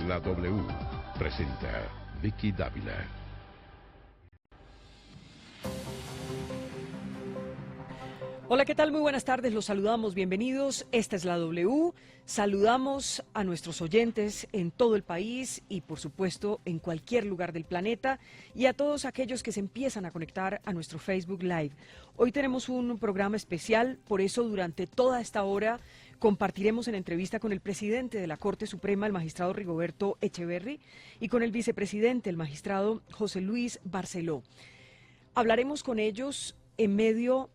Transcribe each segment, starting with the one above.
La W presenta Vicky Dávila. Hola, ¿qué tal? Muy buenas tardes, los saludamos, bienvenidos. Esta es La W. Saludamos a nuestros oyentes en todo el país y, por supuesto, en cualquier lugar del planeta y a todos aquellos que se empiezan a conectar a nuestro Facebook Live. Hoy tenemos un programa especial, por eso durante toda esta hora compartiremos en entrevista con el presidente de la Corte Suprema, el magistrado Rigoberto Echeverry, y con el vicepresidente, el magistrado José Luis Barceló. Hablaremos con ellos en medio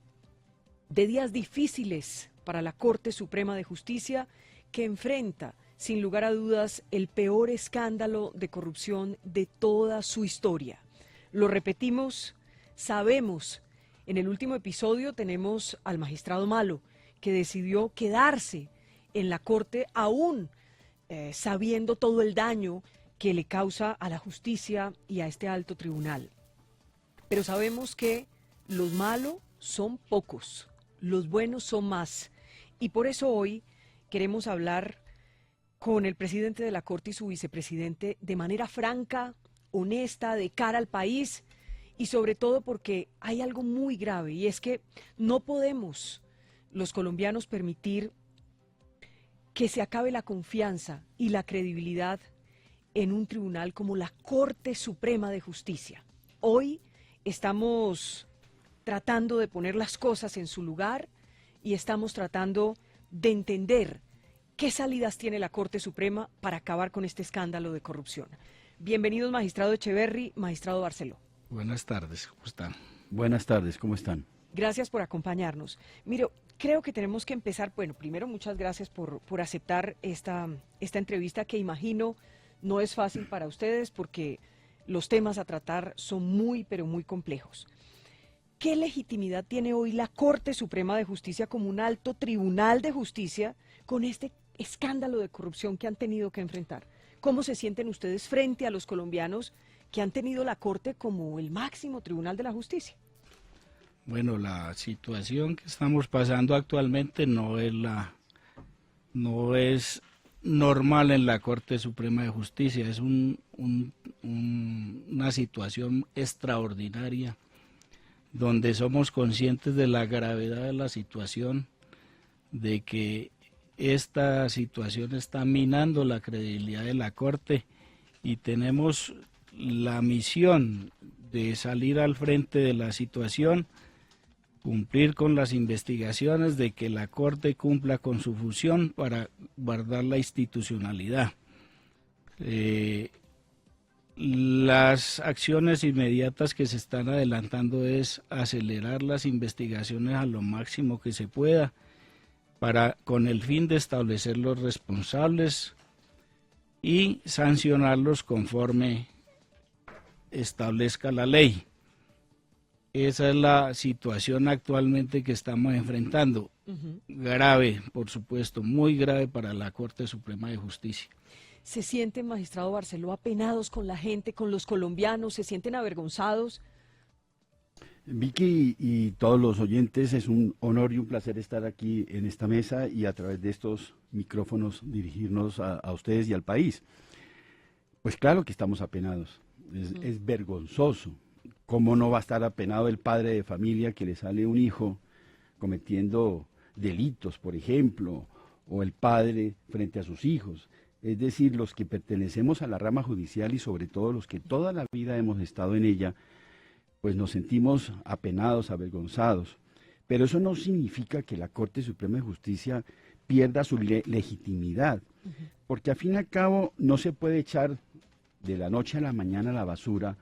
de días difíciles para la Corte Suprema de Justicia, que enfrenta, sin lugar a dudas, el peor escándalo de corrupción de toda su historia. Lo repetimos, sabemos, en el último episodio tenemos al magistrado Malo, que decidió quedarse en la Corte aún sabiendo todo el daño que le causa a la justicia y a este alto tribunal. Pero sabemos que los malos son pocos. Los buenos son más, y por eso hoy queremos hablar con el presidente de la Corte y su vicepresidente de manera franca, honesta, de cara al país, y sobre todo porque hay algo muy grave, y es que no podemos los colombianos permitir que se acabe la confianza y la credibilidad en un tribunal como la Corte Suprema de Justicia. Hoy estamos tratando de poner las cosas en su lugar y estamos tratando de entender qué salidas tiene la Corte Suprema para acabar con este escándalo de corrupción. Bienvenidos, magistrado Echeverry, magistrado Barceló. Buenas tardes, ¿cómo están? Buenas tardes, ¿cómo están? Gracias por acompañarnos. Mire, creo que tenemos que empezar, bueno, primero muchas gracias por aceptar esta entrevista que imagino no es fácil para ustedes porque los temas a tratar son muy, pero muy complejos. ¿Qué legitimidad tiene hoy la Corte Suprema de Justicia como un alto tribunal de justicia con este escándalo de corrupción que han tenido que enfrentar? ¿Cómo se sienten ustedes frente a los colombianos que han tenido la Corte como el máximo tribunal de la justicia? Bueno, la situación que estamos pasando actualmente no es normal en la Corte Suprema de Justicia, es una situación extraordinaria, donde somos conscientes de la gravedad de la situación, de que esta situación está minando la credibilidad de la Corte y tenemos la misión de salir al frente de la situación, cumplir con las investigaciones, de que la Corte cumpla con su función para guardar la institucionalidad. Las acciones inmediatas que se están adelantando es acelerar las investigaciones a lo máximo que se pueda con el fin de establecer los responsables y sancionarlos conforme establezca la ley. Esa es la situación actualmente que estamos enfrentando. Grave, por supuesto, muy grave para la Corte Suprema de Justicia. ¿Se sienten, magistrado Barceló, apenados con la gente, con los colombianos? ¿Se sienten avergonzados? Vicky y todos los oyentes, es un honor y un placer estar aquí en esta mesa y a través de estos micrófonos dirigirnos a ustedes y al país. Pues claro que estamos apenados, es vergonzoso. ¿Cómo no va a estar apenado el padre de familia que le sale un hijo cometiendo delitos, por ejemplo, o el padre frente a sus hijos? Es decir, los que pertenecemos a la rama judicial y sobre todo los que toda la vida hemos estado en ella, pues nos sentimos apenados, avergonzados. Pero eso no significa que la Corte Suprema de Justicia pierda su legitimidad, porque al fin y al cabo no se puede echar de la noche a la mañana a la basura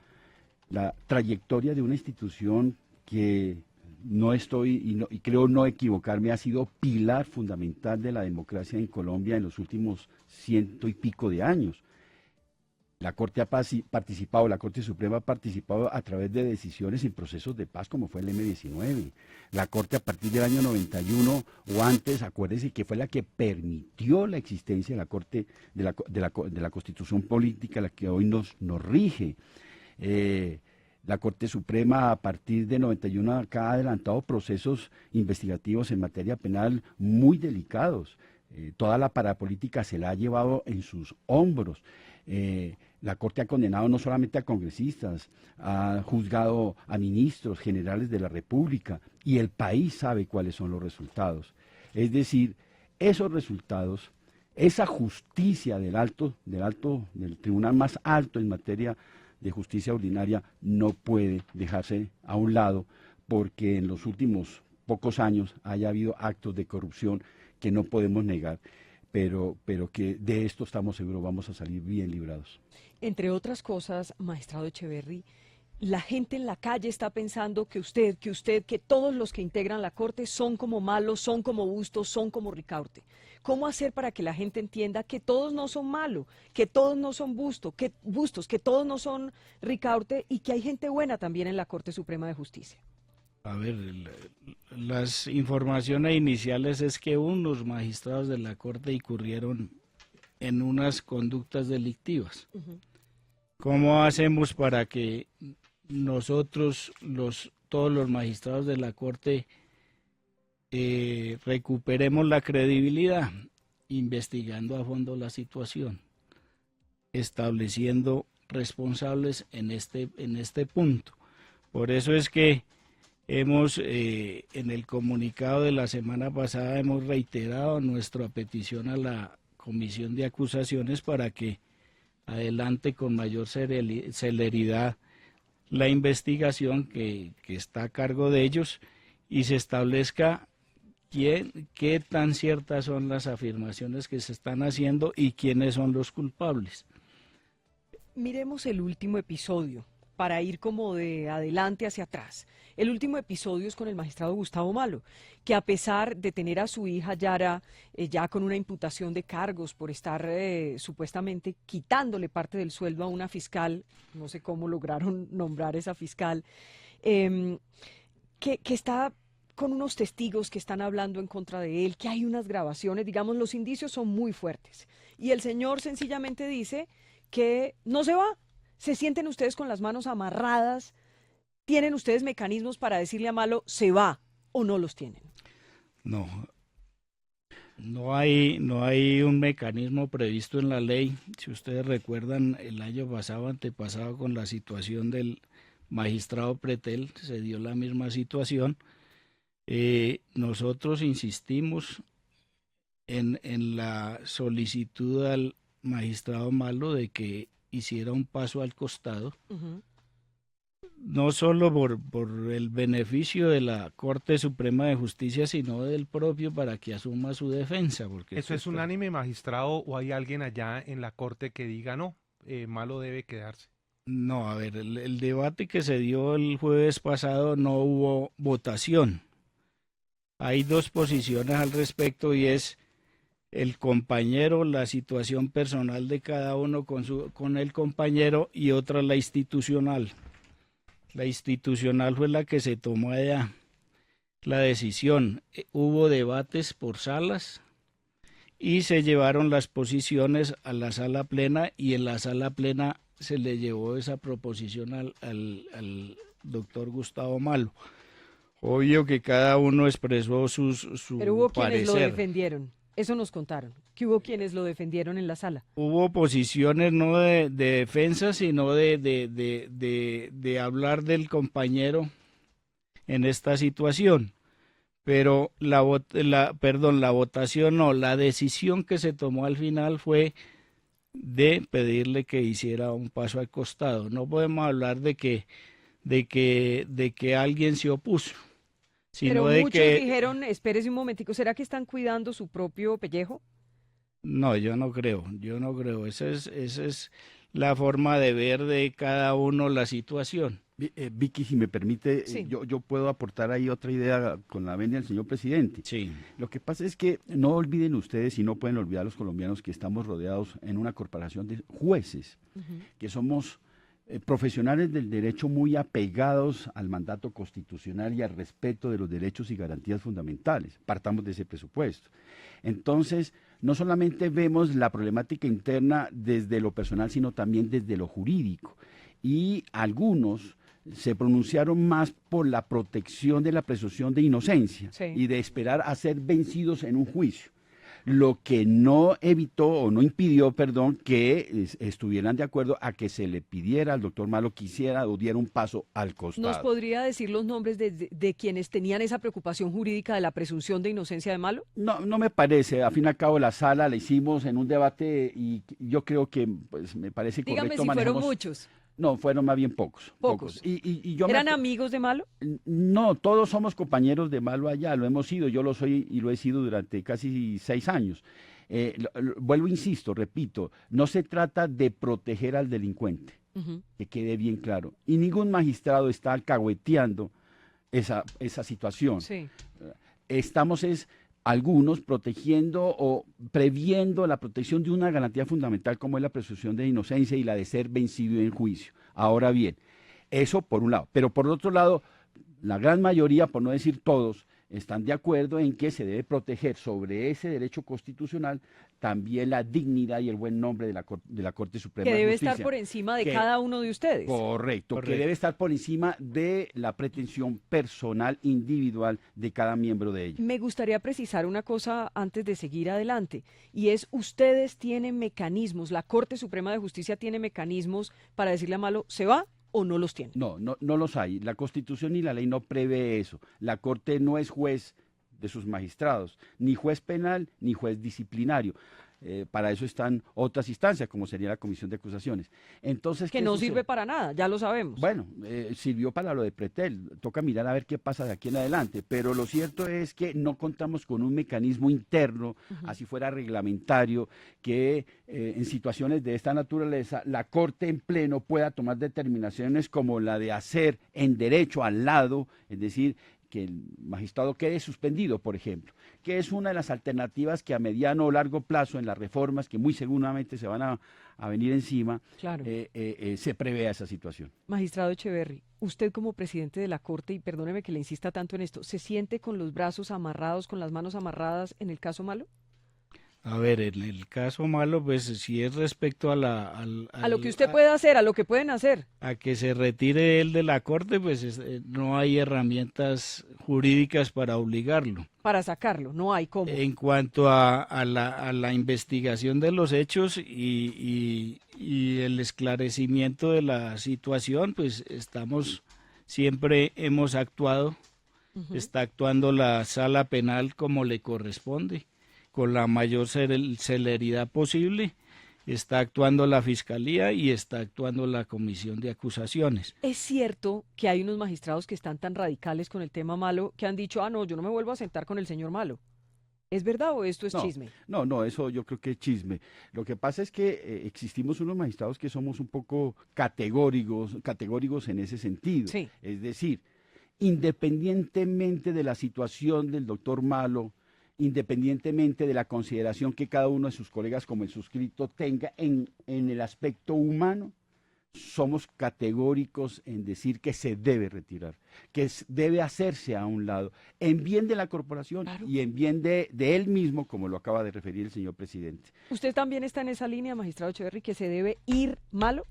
la trayectoria de una institución que y creo no equivocarme, ha sido pilar fundamental de la democracia en Colombia en los últimos 100 y pico de años. La Corte la Corte Suprema ha participado a través de decisiones en procesos de paz como fue el M-19. La Corte a partir del año 91 o antes, acuérdense que fue la que permitió la existencia de la Corte de la Constitución Política, la que hoy nos rige. La Corte Suprema a partir de 91 acá ha adelantado procesos investigativos en materia penal muy delicados. Toda la parapolítica se la ha llevado en sus hombros. La Corte ha condenado no solamente a congresistas, ha juzgado a ministros generales de la República y el país sabe cuáles son los resultados. Es decir, esos resultados, esa justicia del tribunal más alto en materia de justicia ordinaria no puede dejarse a un lado porque en los últimos pocos años haya habido actos de corrupción que no podemos negar, pero que de esto estamos seguros vamos a salir bien librados. Entre otras cosas, magistrado Echeverry, la gente en la calle está pensando que todos los que integran la Corte son como Malos, son como Bustos, son como Ricaurte. ¿Cómo hacer para que la gente entienda que todos no son Malos, que todos no son Bustos, que todos no son Ricaurte y que hay gente buena también en la Corte Suprema de Justicia? A ver, las informaciones iniciales es que unos magistrados de la Corte incurrieron en unas conductas delictivas. ¿Cómo hacemos para que nosotros, todos los magistrados de la Corte, recuperemos la credibilidad? Investigando a fondo la situación, estableciendo responsables en este punto. Por eso es que hemos, en el comunicado de la semana pasada, hemos reiterado nuestra petición a la Comisión de Acusaciones para que adelante con mayor celeridad la investigación que está a cargo de ellos y se establezca qué tan ciertas son las afirmaciones que se están haciendo y quiénes son los culpables. Miremos el último episodio para ir como de adelante hacia atrás. El último episodio es con el magistrado Gustavo Malo, que a pesar de tener a su hija Yara ya con una imputación de cargos por estar supuestamente quitándole parte del sueldo a una fiscal, no sé cómo lograron nombrar esa fiscal, que está con unos testigos que están hablando en contra de él, que hay unas grabaciones, digamos, los indicios son muy fuertes. Y el señor sencillamente dice que no se va. ¿Se sienten ustedes con las manos amarradas? ¿Tienen ustedes mecanismos para decirle a Malo se va o no los tienen? No hay un mecanismo previsto en la ley. Si ustedes recuerdan, el año pasado, antepasado, con la situación del magistrado Pretel, se dio la misma situación. Nosotros insistimos en la solicitud al magistrado Malo de que hiciera un paso al costado, no solo por el beneficio de la Corte Suprema de Justicia, sino del propio, para que asuma su defensa. Porque ¿Eso es unánime, magistrado, o hay alguien allá en la Corte que diga no, Malo debe quedarse? No, a ver, el debate que se dio el jueves pasado no hubo votación. Hay dos posiciones al respecto y es el compañero, la situación personal de cada uno con el compañero, y otra la institucional. La institucional fue la que se tomó allá la decisión. Hubo debates por salas y se llevaron las posiciones a la sala plena, y en la sala plena se le llevó esa proposición al doctor Gustavo Malo. Obvio que cada uno expresó su Pero hubo parecer. quienes lo defendieron. Eso nos contaron, que hubo quienes lo defendieron en la sala. Hubo posiciones no de defensa, sino de hablar del compañero en esta situación. Pero la decisión que se tomó al final fue de pedirle que hiciera un paso al costado. No podemos hablar de que alguien se opuso. Pero muchos dijeron, espérese un momentico, ¿será que están cuidando su propio pellejo? No, yo no creo. Esa es la forma de ver de cada uno la situación. Vicky, si me permite, Sí. yo puedo aportar ahí otra idea con la venia del señor presidente. Sí. Lo que pasa es que no olviden ustedes, y no pueden olvidar los colombianos, que estamos rodeados en una corporación de jueces, que somos profesionales del derecho muy apegados al mandato constitucional y al respeto de los derechos y garantías fundamentales. Partamos de ese presupuesto. Entonces, no solamente vemos la problemática interna desde lo personal, sino también desde lo jurídico. Y algunos se pronunciaron más por la protección de la presunción de inocencia, Sí, y de esperar a ser vencidos en un juicio. lo que no evitó o no impidió, perdón, que estuvieran de acuerdo a que se le pidiera al doctor Malo que hiciera o diera un paso al costado. ¿Nos podría decir los nombres de quienes tenían esa preocupación jurídica de la presunción de inocencia de Malo? No, no me parece. A fin y al cabo, la sala la hicimos en un debate y yo creo que pues, me parece Dígame correcto si manejamos. fueron muchos. No, fueron más bien pocos. Pocos. Y yo ¿Eran amigos de Malo? No, todos somos compañeros de Malo allá, lo hemos sido, yo lo soy y lo he sido durante casi 6 años. Vuelvo, insisto, repito, no se trata de proteger al delincuente, que quede bien claro. Y ningún magistrado está alcahueteando esa situación. Sí. Estamos algunos protegiendo o previendo la protección de una garantía fundamental como es la presunción de inocencia y la de ser vencido en juicio. Ahora bien, eso por un lado, pero por otro lado, la gran mayoría, por no decir todos, están de acuerdo en que se debe proteger sobre ese derecho constitucional también la dignidad y el buen nombre de la Corte Suprema Que de debe Justicia. estar por encima de cada uno de ustedes. Correcto, que debe estar por encima de la pretensión personal, individual de cada miembro de ella. Me gustaría precisar una cosa antes de seguir adelante, y es, ustedes tienen mecanismos, la Corte Suprema de Justicia tiene mecanismos para decirle a Malo, ¿se va? ¿O no los tiene? No los hay. La Constitución ni la ley no prevé eso. La Corte no es juez de sus magistrados, ni juez penal, ni juez disciplinario. Para eso están otras instancias, como sería la Comisión de Acusaciones. Entonces, que no sirve para nada, ya lo sabemos. Bueno, sirvió para lo de Pretel. Toca mirar a ver qué pasa de aquí en adelante. Pero lo cierto es que no contamos con un mecanismo interno, así fuera reglamentario, que en situaciones de esta naturaleza la Corte en pleno pueda tomar determinaciones como la de hacer en derecho al lado, es decir, que el magistrado quede suspendido, por ejemplo, que es una de las alternativas que a mediano o largo plazo en las reformas que muy seguramente se van a venir encima, claro. Se prevea esa situación. Magistrado Echeverry, usted como presidente de la Corte, y perdóneme que le insista tanto en esto, ¿se siente con los brazos amarrados, con las manos amarradas en el caso Malo? A ver, en el caso Malo, pues si es respecto a a lo que usted puede hacer, a lo que pueden hacer. A que se retire él de la Corte, pues no hay herramientas jurídicas para obligarlo. Para sacarlo, no hay cómo. En cuanto a la investigación de los hechos y el esclarecimiento de la situación, pues siempre hemos actuado, está actuando la sala penal como le corresponde, con la mayor celeridad posible, está actuando la Fiscalía y está actuando la Comisión de Acusaciones. ¿Es cierto que hay unos magistrados que están tan radicales con el tema Malo que han dicho, no, yo no me vuelvo a sentar con el señor Malo? ¿Es verdad o esto es chisme? No, eso yo creo que es chisme. Lo que pasa es que existimos unos magistrados que somos un poco categóricos en ese sentido. Sí. Es decir, independientemente de la situación del doctor Malo, independientemente de la consideración que cada uno de sus colegas como el suscrito tenga en el aspecto humano, somos categóricos en decir que se debe retirar, que debe hacerse a un lado, en bien de la corporación, claro, y en bien de él mismo, como lo acaba de referir el señor presidente. ¿Usted también está en esa línea, magistrado Echeverry, que se debe ir Malo?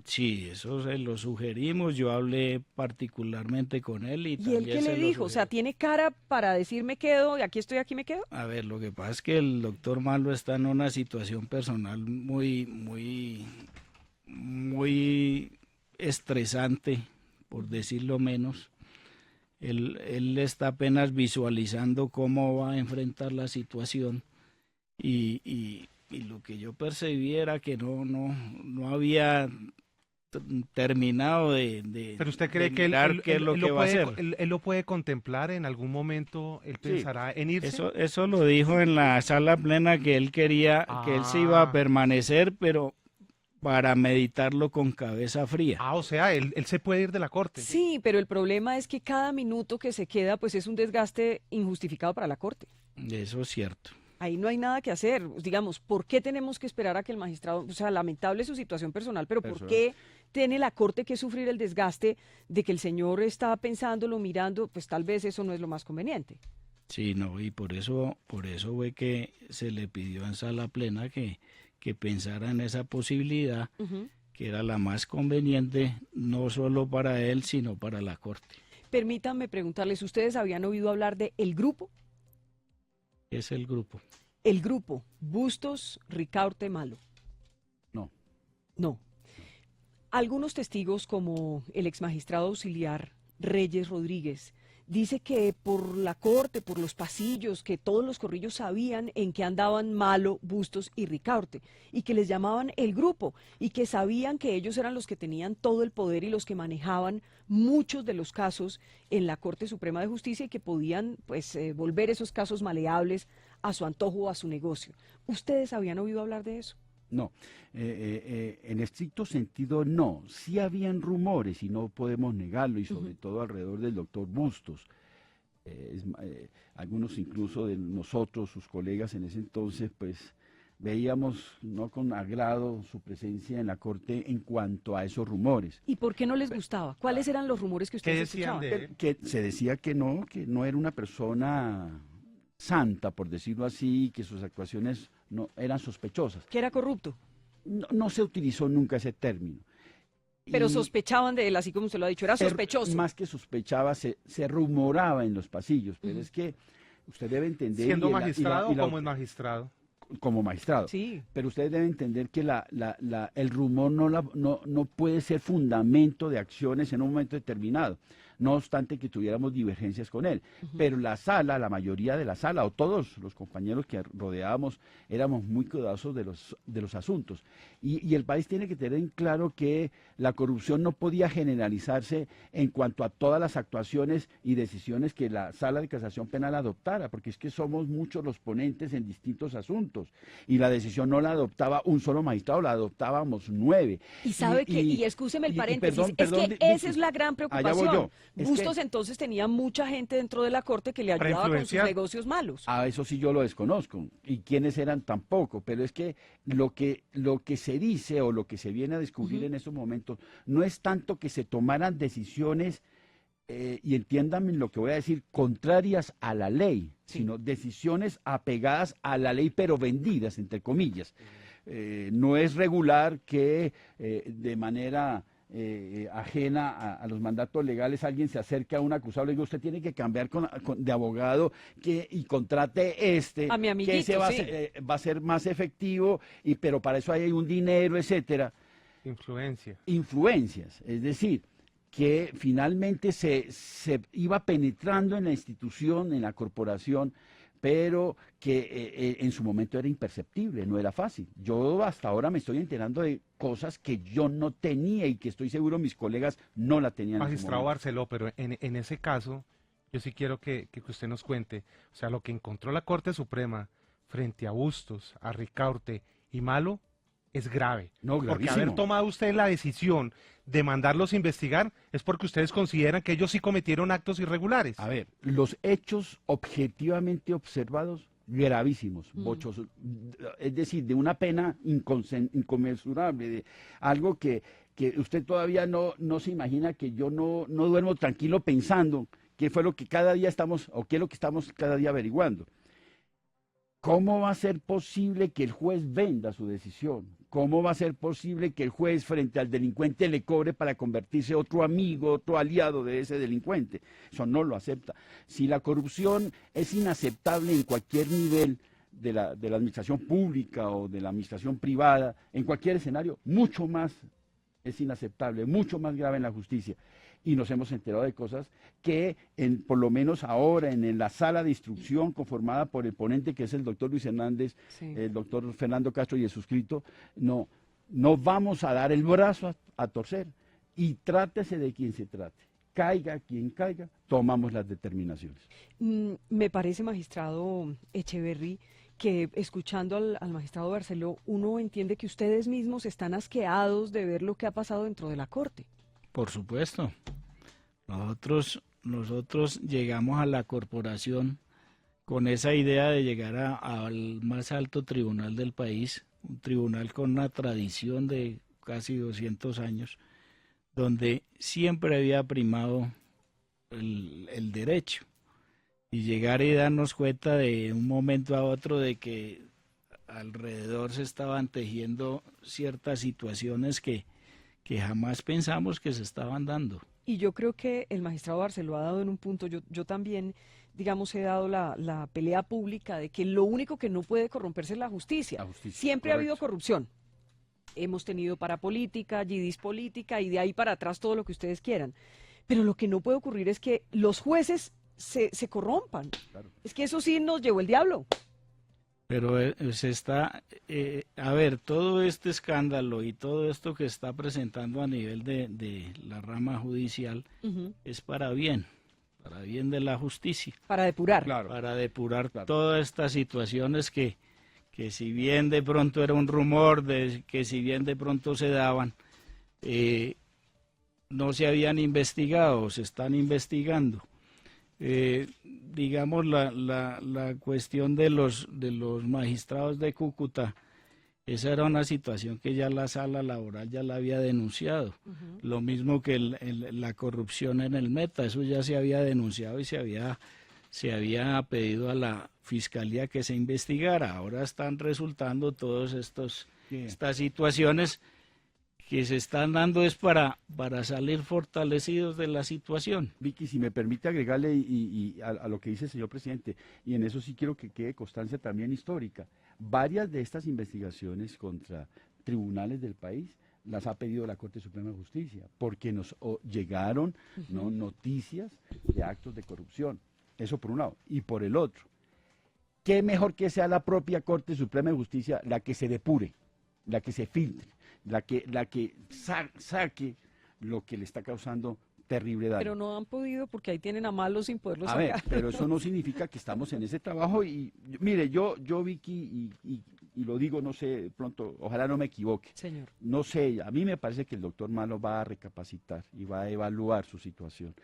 Sí, eso se lo sugerimos, yo hablé particularmente con él. ¿Y él qué le dijo? O sea, ¿tiene cara para decir me quedo y aquí estoy, aquí me quedo? A ver, lo que pasa es que el doctor Malo está en una situación personal muy estresante, por decirlo menos. Él está apenas visualizando cómo va a enfrentar la situación y lo que yo percibí era que no había terminado de ¿Pero usted cree que qué es lo que va a hacer? Él lo puede contemplar en algún momento? ¿Él pensará en irse? Eso lo dijo en la sala plena, que él quería, que él se iba a permanecer, pero para meditarlo con cabeza fría. O sea, él se puede ir de la Corte. Sí, pero el problema es que cada minuto que se queda pues es un desgaste injustificado para la Corte. Eso es cierto. Ahí no hay nada que hacer. Digamos, ¿por qué tenemos que esperar a que el magistrado, o sea, lamentable su situación personal, pero ¿por qué tiene la Corte que sufrir el desgaste de que el señor está pensándolo, mirando? Pues tal vez eso no es lo más conveniente. Sí, no, y por eso fue que se le pidió en sala plena que pensara en esa posibilidad, que era la más conveniente, no solo para él, sino para la Corte. Permítanme preguntarles, ¿ustedes habían oído hablar de El Grupo? Es el grupo. El grupo Bustos, Ricaurte, Malo. No. No. Algunos testigos, como el exmagistrado auxiliar Reyes Rodríguez, dice que por la corte, por los pasillos, que todos los corrillos sabían en qué andaban Malo, Bustos y Ricaurte, y que les llamaban el grupo, y que sabían que ellos eran los que tenían todo el poder y los que manejaban muchos de los casos en la Corte Suprema de Justicia y que podían pues volver esos casos maleables a su antojo o a su negocio. ¿Ustedes habían oído hablar de eso? No, en estricto sentido no. Sí habían rumores y no podemos negarlo, y sobre todo alrededor del doctor Bustos. Algunos incluso de nosotros, sus colegas en ese entonces, pues veíamos no con agrado su presencia en la corte en cuanto a esos rumores. ¿Y por qué no les gustaba? ¿Cuáles eran los rumores que ¿Qué ustedes decían escuchaban? de él? Que se decía que no era una persona santa, por decirlo así, que sus actuaciones no eran sospechosas. Que era corrupto, No se utilizó nunca ese término. pero Y sospechaban de él, así como usted lo ha dicho, era sospechoso. más que sospechaba, se rumoraba en los pasillos, pero es que usted debe entender... ¿Siendo y magistrado o la- como es magistrado? como magistrado. Sí. Pero ustedes deben entender que el rumor no puede ser fundamento de acciones en un momento determinado, no obstante que tuviéramos divergencias con él. Pero la mayoría de la sala, o todos los compañeros que rodeábamos, éramos muy cuidadosos de los asuntos. Y el país tiene que tener en claro que la corrupción no podía generalizarse en cuanto a todas las actuaciones y decisiones que la Sala de Casación Penal adoptara, porque es que somos muchos los ponentes en distintos asuntos, y la decisión no la adoptaba un solo magistrado, la adoptábamos 9. Y sabe que, y excúseme el paréntesis, es que esa es la gran preocupación. yo. Es Bustos que- entonces tenía mucha gente dentro de la corte que le Para ayudaba con sus influenciar. negocios malos. A eso sí yo lo desconozco, y quiénes eran tampoco, pero es que lo que se dice o lo que se viene a descubrir en estos momentos no es tanto que se tomaran decisiones, y entiéndanme lo que voy a decir, contrarias a la ley, sino decisiones apegadas a la ley pero vendidas, entre comillas. No es regular que de manera ajena a los mandatos legales alguien se acerque a un acusado y le diga: usted tiene que cambiar de abogado y contrate A mi amiguito, que ese va, sí. va a ser más efectivo, pero para eso hay un dinero, etcétera. Influencia. Influencias, es decir, que finalmente se iba penetrando en la institución, en la corporación, pero que en su momento era imperceptible, no era fácil. Yo hasta ahora me estoy enterando de cosas que yo no tenía y que estoy seguro mis colegas no la tenían. En su Magistrado momento. Barceló, pero en ese caso, yo sí quiero que usted nos cuente, o sea, lo que encontró la Corte Suprema frente a Bustos, a Ricaurte y Malo es grave. No, porque gravísimo. haber tomado usted la decisión de mandarlos a investigar es porque ustedes consideran que ellos sí cometieron actos irregulares. A ver, los hechos objetivamente observados, gravísimos, bochosos, es decir, de una pena inconmensurable, de algo que usted todavía no se imagina, que yo no duermo tranquilo pensando qué fue lo que cada día estamos, o qué es lo que estamos cada día averiguando. ¿Cómo va a ser posible que el juez venda su decisión? ¿Cómo va a ser posible que el juez frente al delincuente le cobre para convertirse otro amigo, otro aliado de ese delincuente? Eso no lo acepta. Si la corrupción es inaceptable en cualquier nivel de la administración pública o de la administración privada, en cualquier escenario, mucho más es inaceptable, mucho más grave en la justicia. Y nos hemos enterado de cosas que, por lo menos ahora, en la sala de instrucción conformada por el ponente, que es el doctor Luis Hernández, Sí. el doctor Fernando Castro y el suscrito, no vamos a dar el brazo a torcer. Y trátese de quien se trate. Caiga quien caiga, tomamos las determinaciones. Me parece, magistrado Echeverry, que escuchando al magistrado Barceló, uno entiende que ustedes mismos están asqueados de ver lo que ha pasado dentro de la Corte. Por supuesto. Nosotros llegamos a la corporación con esa idea de llegar al más alto tribunal del país, un tribunal con una tradición de casi 200 años, donde siempre había primado el derecho. Y llegar y darnos cuenta de un momento a otro de que alrededor se estaban tejiendo ciertas situaciones que jamás pensamos que se estaban dando. Y yo creo que el magistrado Barceló ha dado en un punto, yo también digamos, he dado la pelea pública de que lo único que no puede corromperse es la justicia. La justicia, Siempre ha habido correcto. corrupción. Hemos tenido parapolítica, yidis política y de ahí para atrás todo lo que ustedes quieran. Pero lo que no puede ocurrir es que los jueces se corrompan. Claro. Es que eso sí nos llevó el diablo. Pero se está, a ver, todo este escándalo y todo esto que está presentando a nivel de la rama judicial es para bien de la justicia, Para depurar. Claro. para depurar Claro. todas estas situaciones que si bien de pronto era un rumor, que si bien de pronto se daban, no se habían investigado, se están investigando. Digamos, la cuestión de los magistrados de Cúcuta, esa era una situación que ya la sala laboral ya la había denunciado. Lo mismo que la corrupción en el Meta, eso ya se había denunciado y se había pedido a la fiscalía que se investigara. Ahora están resultando todas estas situaciones que se están dando es para salir fortalecidos de la situación. Vicky, si me permite agregarle a lo que dice el señor presidente, y en eso sí quiero que quede constancia también histórica, varias de estas investigaciones contra tribunales del país las ha pedido la Corte Suprema de Justicia, porque nos llegaron ¿no? noticias de actos de corrupción. Eso por un lado. Y por el otro, qué mejor que sea la propia Corte Suprema de Justicia la que se depure, la que se filtre, la que saque lo que le está causando terrible daño. Pero no han podido porque ahí tienen a malos sin poderlos A ver, sacar. pero eso no significa que estamos en ese trabajo mire, yo Vicky, y lo digo, no sé, pronto, ojalá no me equivoque. Señor. No sé, a mí me parece que el doctor Malo va a recapacitar y va a evaluar su situación.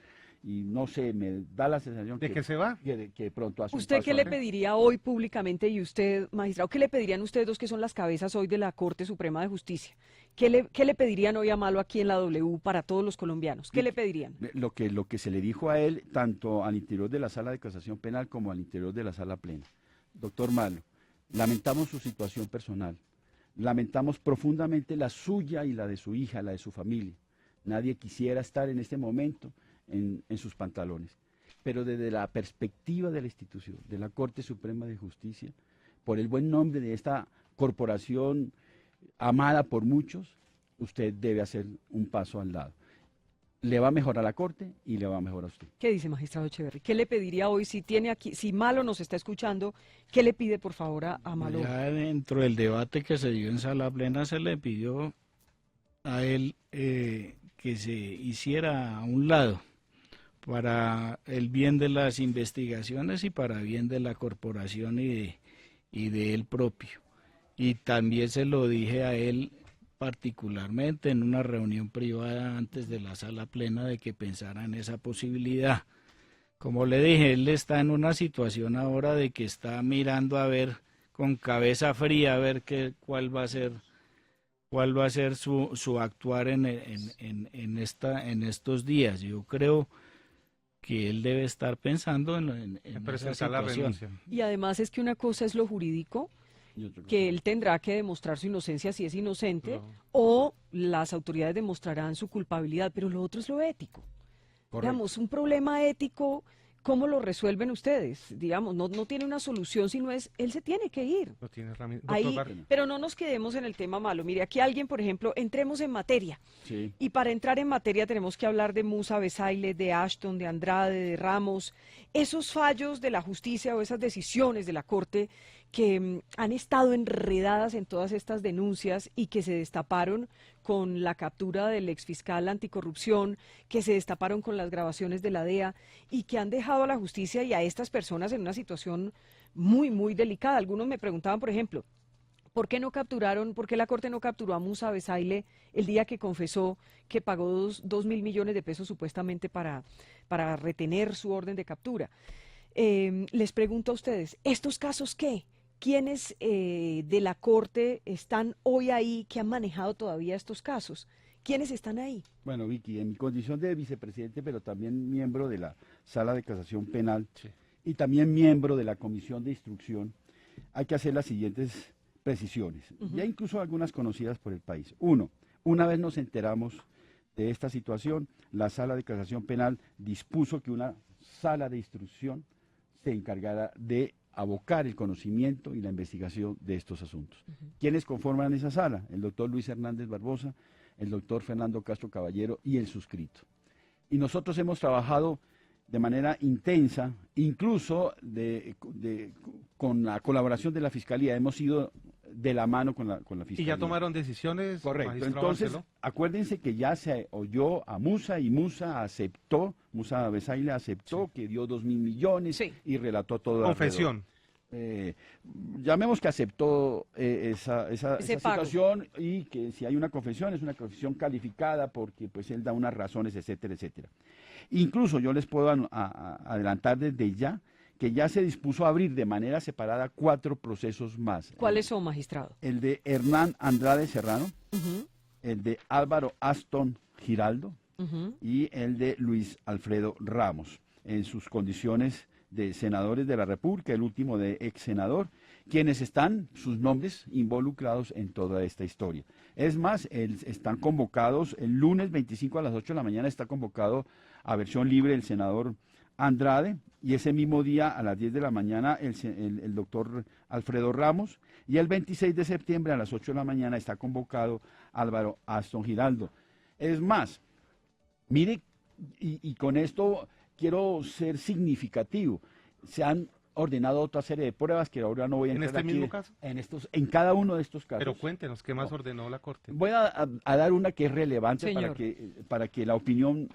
Y no sé, me da la sensación ¿De que se va? que pronto hace un ¿Usted paso qué le adelante. pediría hoy públicamente y usted, magistrado, qué le pedirían ustedes dos que son las cabezas hoy de la Corte Suprema de Justicia? ¿Qué le pedirían hoy a Malo aquí en la W para todos los colombianos? ¿Qué le pedirían? Lo que se le dijo a él, tanto al interior de la Sala de Casación Penal como al interior de la Sala Plena. Doctor Malo, lamentamos su situación personal, lamentamos profundamente la suya y la de su hija, la de su familia. Nadie quisiera estar en este momento en sus pantalones. Pero desde la perspectiva de la institución, de la Corte Suprema de Justicia, por el buen nombre de esta corporación amada por muchos, usted debe hacer un paso al lado. Le va a mejorar a la Corte y le va a mejorar a usted. ¿Qué dice, magistrado Echeverry? ¿Qué le pediría hoy si tiene aquí, si Malo nos está escuchando, qué le pide por favor a Malo? Ya dentro del debate que se dio en Sala Plena se le pidió a él que se hiciera a un lado para el bien de las investigaciones y para bien de la corporación y de él propio. Y también se lo dije a él particularmente en una reunión privada antes de la Sala Plena de que pensara en esa posibilidad. Como le dije, él está en una situación ahora de que está mirando a ver con cabeza fría a ver cuál va a ser su actuar en estos días. Yo creo que él debe estar pensando en esa Presentar la situación. renuncia. Y además es que una cosa es lo jurídico, Y otra cosa. que él tendrá que demostrar su inocencia si es inocente, No. o las autoridades demostrarán su culpabilidad, pero lo otro es lo ético. Correcto. Digamos, un problema ético, ¿cómo lo resuelven ustedes? Digamos, no tiene una solución, sino es, él se tiene que ir. No tiene herramientas. Ahí, Doctor Barrio. pero no nos quedemos en el tema malo. Mire, aquí alguien, por ejemplo, entremos en materia. Sí. Y para entrar en materia tenemos que hablar de Musa Besaile, de Ashton, de Andrade, de Ramos, esos fallos de la justicia o esas decisiones de la Corte que han estado enredadas en todas estas denuncias y que se destaparon con la captura del exfiscal anticorrupción, que se destaparon con las grabaciones de la DEA y que han dejado a la justicia y a estas personas en una situación muy, muy delicada. Algunos me preguntaban, por ejemplo, ¿por qué la Corte no capturó a Musa Besaile el día que confesó que pagó 2.000 millones de pesos supuestamente para retener su orden de captura? Les pregunto a ustedes, ¿estos casos qué? ¿Quiénes de la Corte están hoy ahí que han manejado todavía estos casos? ¿Quiénes están ahí? Bueno, Vicky, en mi condición de vicepresidente, pero también miembro de la Sala de Casación Penal Sí. y también miembro de la Comisión de Instrucción, hay que hacer las siguientes precisiones, ya incluso algunas conocidas por el país. Uno, una vez nos enteramos de esta situación, la Sala de Casación Penal dispuso que una sala de instrucción se encargara de abocar el conocimiento y la investigación de estos asuntos. ¿Quiénes conforman esa sala? El doctor Luis Hernández Barbosa, el doctor Fernando Castro Caballero y el suscrito. Y nosotros hemos trabajado de manera intensa, incluso con la colaboración de la Fiscalía, hemos ido de la mano con la Fiscalía. ¿Y ya tomaron decisiones? Correcto, magistrado entonces Barceló? acuérdense que ya se oyó a Musa y Musa aceptó, Musa Besaile aceptó que dio 2.000 millones Sí. y relató todo. Confesión. Llamemos que aceptó esa pago. situación y que si hay una confesión es una confesión calificada porque pues él da unas razones, etcétera, etcétera. Incluso yo les puedo adelantar desde ya que ya se dispuso a abrir de manera separada 4 procesos más. ¿Cuáles son, magistrado? El de Hernán Andrade Serrano, Ujú, el de Álvaro Aston Giraldo ujú. y el de Luis Alfredo Ramos, en sus condiciones de senadores de la República, el último de ex senador, quienes están, sus nombres, involucrados en toda esta historia. Es más, están convocados, el lunes 25 a las 8 de la mañana está convocado a versión libre el senador Andrade, y ese mismo día a las 10 de la mañana el doctor Alfredo Ramos, y el 26 de septiembre a las 8 de la mañana está convocado Álvaro Aston Giraldo. Es más, mire, y con esto quiero ser significativo, se han ordenado otra serie de pruebas que ahora no voy a ¿En entrar este aquí, mismo caso? en cada uno de estos casos. Pero cuéntenos, ¿qué más ordenó la Corte? Voy a dar una que es relevante Señor. para que la opinión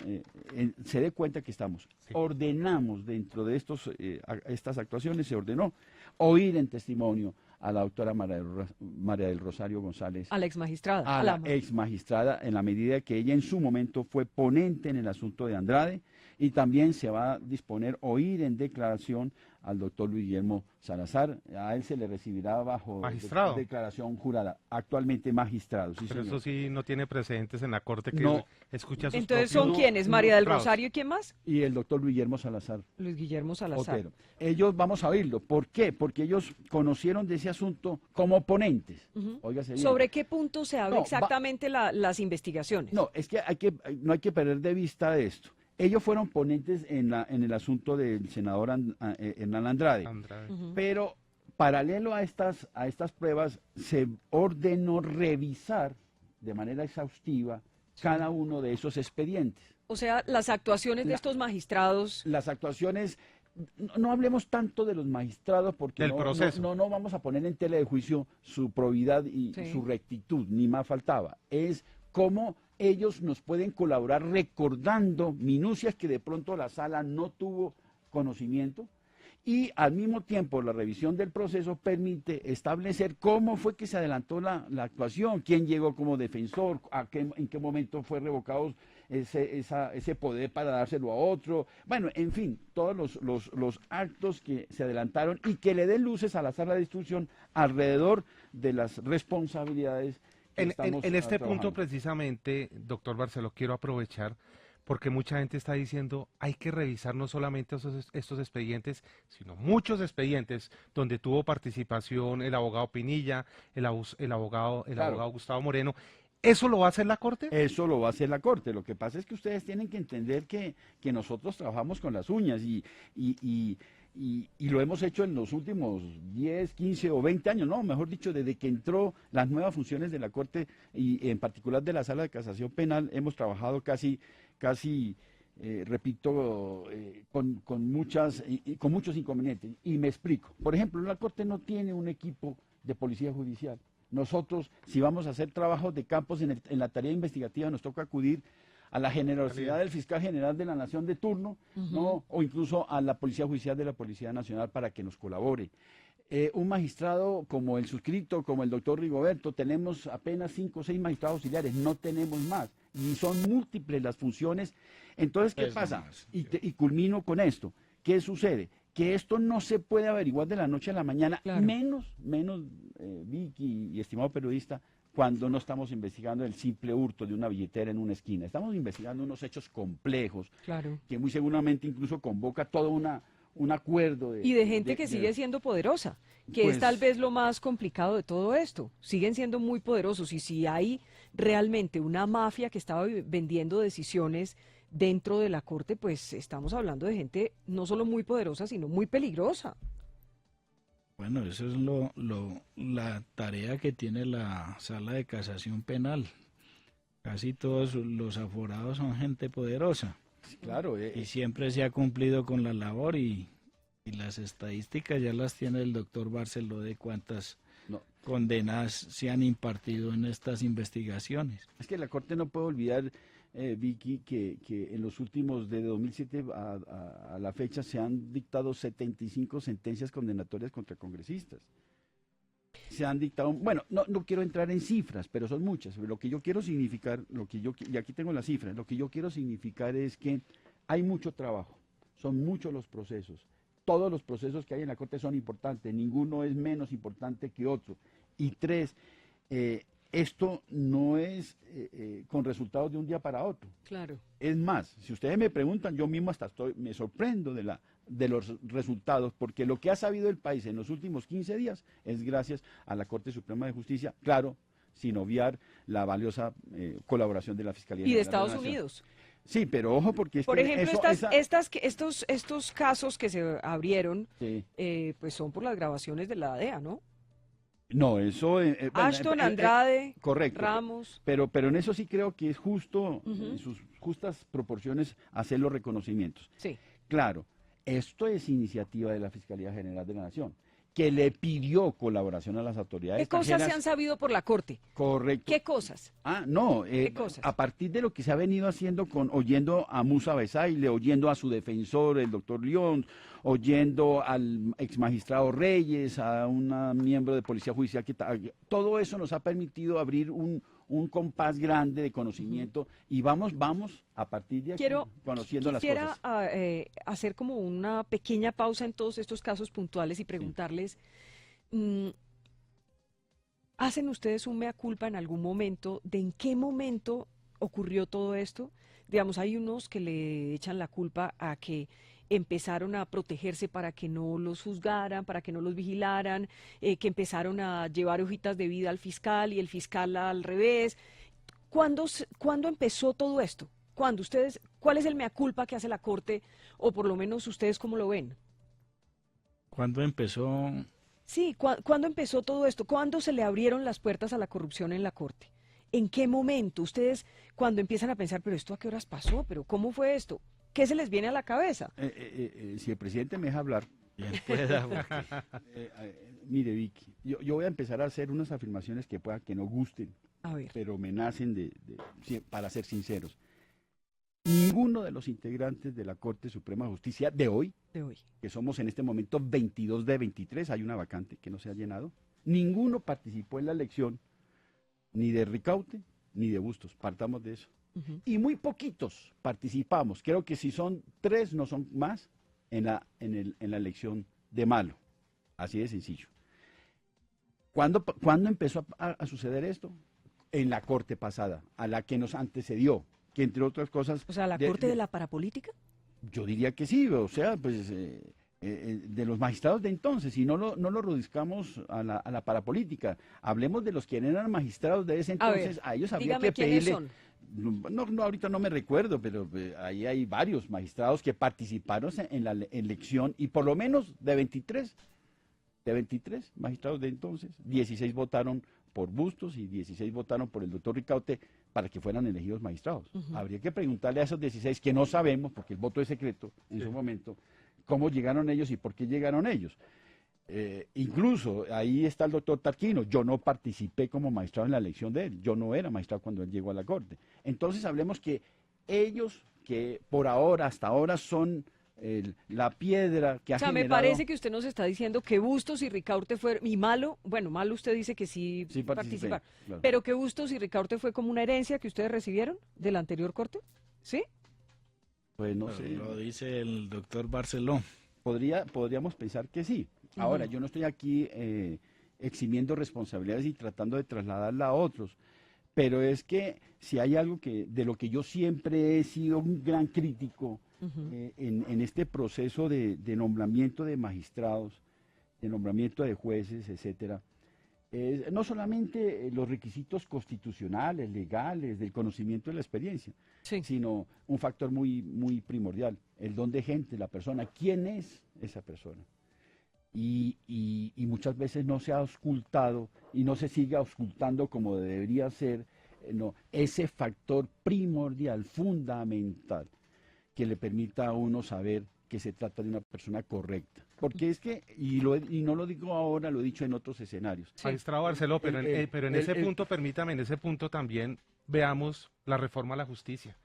se dé cuenta que estamos. Sí. Ordenamos dentro de estas actuaciones, se ordenó oír en testimonio a la doctora María del Rosario González, A la ex magistrada. a la ex magistrada, en la medida que ella en su momento fue ponente en el asunto de Andrade, y también se va a disponer oír en declaración al doctor Luis Guillermo Salazar. A él se le recibirá bajo Magistrado. declaración jurada, actualmente magistrado. Sí, Pero señor. eso sí no tiene precedentes en la Corte que No. escucha a sus Entonces, propios ¿son quiénes? ¿María del magistrados. Rosario y quién más? Y el doctor Luis Guillermo Salazar Luis Guillermo Salazar. Otero. Ellos, vamos a oírlo. ¿Por qué? Porque ellos conocieron de ese asunto como ponentes. Ujú. Óigase bien. ¿Sobre qué punto se abre No, exactamente las investigaciones? No, es que no hay que perder de vista esto. Ellos fueron ponentes en el asunto del senador Hernán Andrade. Andrade. Ujú. Pero paralelo a estas pruebas, se ordenó revisar de manera exhaustiva cada uno de esos expedientes. O sea, las actuaciones de estos magistrados. Las actuaciones, no hablemos tanto de los magistrados porque Del proceso. no vamos a poner en tela de juicio su probidad y Sí. su rectitud, ni más faltaba. Es cómo ellos nos pueden colaborar recordando minucias que de pronto la sala no tuvo conocimiento, y al mismo tiempo la revisión del proceso permite establecer cómo fue que se adelantó la actuación, quién llegó como defensor, en qué momento fue revocado ese poder para dárselo a otro. Bueno, en fin, todos los actos que se adelantaron y que le den luces a la sala de instrucción alrededor de las responsabilidades que estamos En este trabajando. punto precisamente, doctor Barceló, quiero aprovechar porque mucha gente está diciendo hay que revisar no solamente estos expedientes, sino muchos expedientes donde tuvo participación el abogado Pinilla, el abogado Gustavo Moreno. ¿Eso lo va a hacer la Corte? Eso lo va a hacer la Corte. Lo que pasa es que ustedes tienen que entender que nosotros trabajamos con las uñas y lo hemos hecho en los últimos 10, 15 o 20 años, no, mejor dicho, desde que entró las nuevas funciones de la Corte y en particular de la Sala de Casación Penal, hemos trabajado casi repito, con muchos inconvenientes. Y me explico. Por ejemplo, la Corte no tiene un equipo de policía judicial. Nosotros, si vamos a hacer trabajos de campos en la tarea investigativa, nos toca acudir a la generosidad del fiscal general de la Nación de turno, ¿no? O incluso a la Policía Judicial de la Policía Nacional para que nos colabore. Un magistrado como el suscrito, como el doctor Rigoberto, tenemos apenas 5 o 6 magistrados auxiliares, no tenemos más, y son múltiples las funciones. Entonces, ¿qué pasa? Y culmino con esto. ¿Qué sucede? Que esto no se puede averiguar de la noche a la mañana, Claro. menos Vicky y estimado periodista, cuando no estamos investigando el simple hurto de una billetera en una esquina. Estamos investigando unos hechos complejos, Claro. que muy seguramente incluso convoca todo un acuerdo. Y de gente que sigue siendo poderosa, que es Pues- tal vez lo más complicado de todo esto. Siguen siendo muy poderosos y si hay realmente una mafia que estaba vendiendo decisiones dentro de la Corte, pues estamos hablando de gente no solo muy poderosa, sino muy peligrosa. Bueno, eso es la tarea que tiene la Sala de Casación Penal. Casi todos los aforados son gente poderosa. Sí, claro. Y siempre se ha cumplido con la labor y las estadísticas ya las tiene el doctor Barceló de cuántas condenas se han impartido en estas investigaciones. Es que la Corte no puede olvidar, Vicky, que en los últimos, desde 2007 a la fecha, se han dictado 75 sentencias condenatorias contra congresistas. Se han dictado, bueno, no quiero entrar en cifras, pero son muchas. Lo que yo quiero significar, y aquí tengo las cifras, lo que yo quiero significar es que hay mucho trabajo, son muchos los procesos. Todos los procesos que hay en la Corte son importantes, ninguno es menos importante que otro. Y tres, esto no es con resultados de un día para otro. Claro. Es más, si ustedes me preguntan, yo mismo hasta me sorprendo de los resultados, porque lo que ha sabido el país en los últimos 15 días es gracias a la Corte Suprema de Justicia, claro, sin obviar la valiosa colaboración de la Fiscalía Y de General de la Estados Nación. Unidos. Sí, pero ojo, porque Por ejemplo, estos casos que se abrieron, Sí. pues son por las grabaciones de la DEA, ¿no? No, eso... bueno, Ashton, Andrade, correcto, Ramos. pero en eso sí creo que es justo, Ujú. en sus justas proporciones, hacer los reconocimientos. Sí. Claro, esto es iniciativa de la Fiscalía General de la Nación, que le pidió colaboración a las autoridades ¿Qué cosas se extranjeras. han sabido por la Corte? Correcto. ¿Qué cosas? ¿Qué cosas? A partir de lo que se ha venido haciendo oyendo a Musa Besaile, oyendo a su defensor, el doctor León, oyendo al exmagistrado Reyes, a un miembro de Policía Judicial, todo eso nos ha permitido abrir un compás grande de conocimiento y vamos a partir de aquí conociendo las Quisiera cosas. hacer como una pequeña pausa en todos estos casos puntuales y preguntarles, ¿hacen ustedes un mea culpa en algún momento de en qué momento ocurrió todo esto? Digamos, hay unos que le echan la culpa a que empezaron a protegerse para que no los juzgaran, para que no los vigilaran, que empezaron a llevar hojitas de vida al fiscal y el fiscal al revés. ¿Cuándo empezó todo esto? ¿Cuál es el mea culpa que hace la Corte? O por lo menos ustedes, ¿cómo lo ven? ¿Cuándo empezó? Sí, ¿cuándo empezó todo esto? ¿Cuándo se le abrieron las puertas a la corrupción en la Corte? ¿En qué momento? Ustedes, cuando empiezan a pensar, pero ¿esto a qué horas pasó? ¿Pero cómo fue esto? ¿Qué se les viene a la cabeza? Si el presidente me deja hablar. Bien pueda, Mire, Vicky, yo voy a empezar a hacer unas afirmaciones que pueda que no gusten, A ver. pero me nacen para ser sinceros. Ninguno de los integrantes de la Corte Suprema de Justicia de hoy, que somos en este momento 22 de 23, hay una vacante que no se ha llenado, ninguno participó en la elección ni de Ricaurte ni de Bustos, partamos de eso. Y muy poquitos participamos, creo que si son 3 no son más, en la elección de Malo, así de sencillo. ¿Cuándo empezó a suceder esto? En la Corte pasada, a la que nos antecedió, que entre otras cosas... O sea, ¿la Corte de la Parapolítica? Yo diría que sí, o sea, pues de los magistrados de entonces, y no lo reduzcamos a la parapolítica, hablemos de los que eran magistrados de ese entonces, a ellos había que pedirle... Son. No, ahorita no me recuerdo, pero ahí hay varios magistrados que participaron en la elección y por lo menos de 23 magistrados de entonces, 16 votaron por Bustos y 16 votaron por el doctor Ricaurte para que fueran elegidos magistrados. Habría que preguntarle a esos 16 que no sabemos, porque el voto es secreto en su momento, cómo llegaron ellos y por qué llegaron ellos. Incluso ahí está el doctor Tarquino, yo no participé como magistrado en la elección de él, yo no era magistrado cuando él llegó a la Corte. Entonces hablemos que ellos, que por ahora, hasta ahora son la piedra que ha generado... me parece que usted nos está diciendo que Bustos y Ricaurte fueron, y Malo usted dice que sí participaron, claro. Pero que Bustos y Ricaurte fue como una herencia que ustedes recibieron de la anterior Corte, ¿sí? Pues no sé. Lo dice el doctor Barceló. Podríamos pensar que sí. Ahora, yo no estoy aquí eximiendo responsabilidades y tratando de trasladarla a otros, pero es que si hay algo de lo que yo siempre he sido un gran crítico en este proceso de nombramiento de magistrados, de nombramiento de jueces, etcétera, no solamente los requisitos constitucionales, legales, del conocimiento y la experiencia, Sí. sino un factor muy, muy primordial, el don de gente, la persona, quién es esa persona. Y muchas veces no se ha auscultado y no se sigue auscultando como debería ser, no, ese factor primordial, fundamental, que le permita a uno saber que se trata de una persona correcta. Porque es que, y no lo digo ahora, lo he dicho en otros escenarios. Magistrado Barceló, pero en ese punto, permítame, en ese punto también veamos la reforma a la justicia.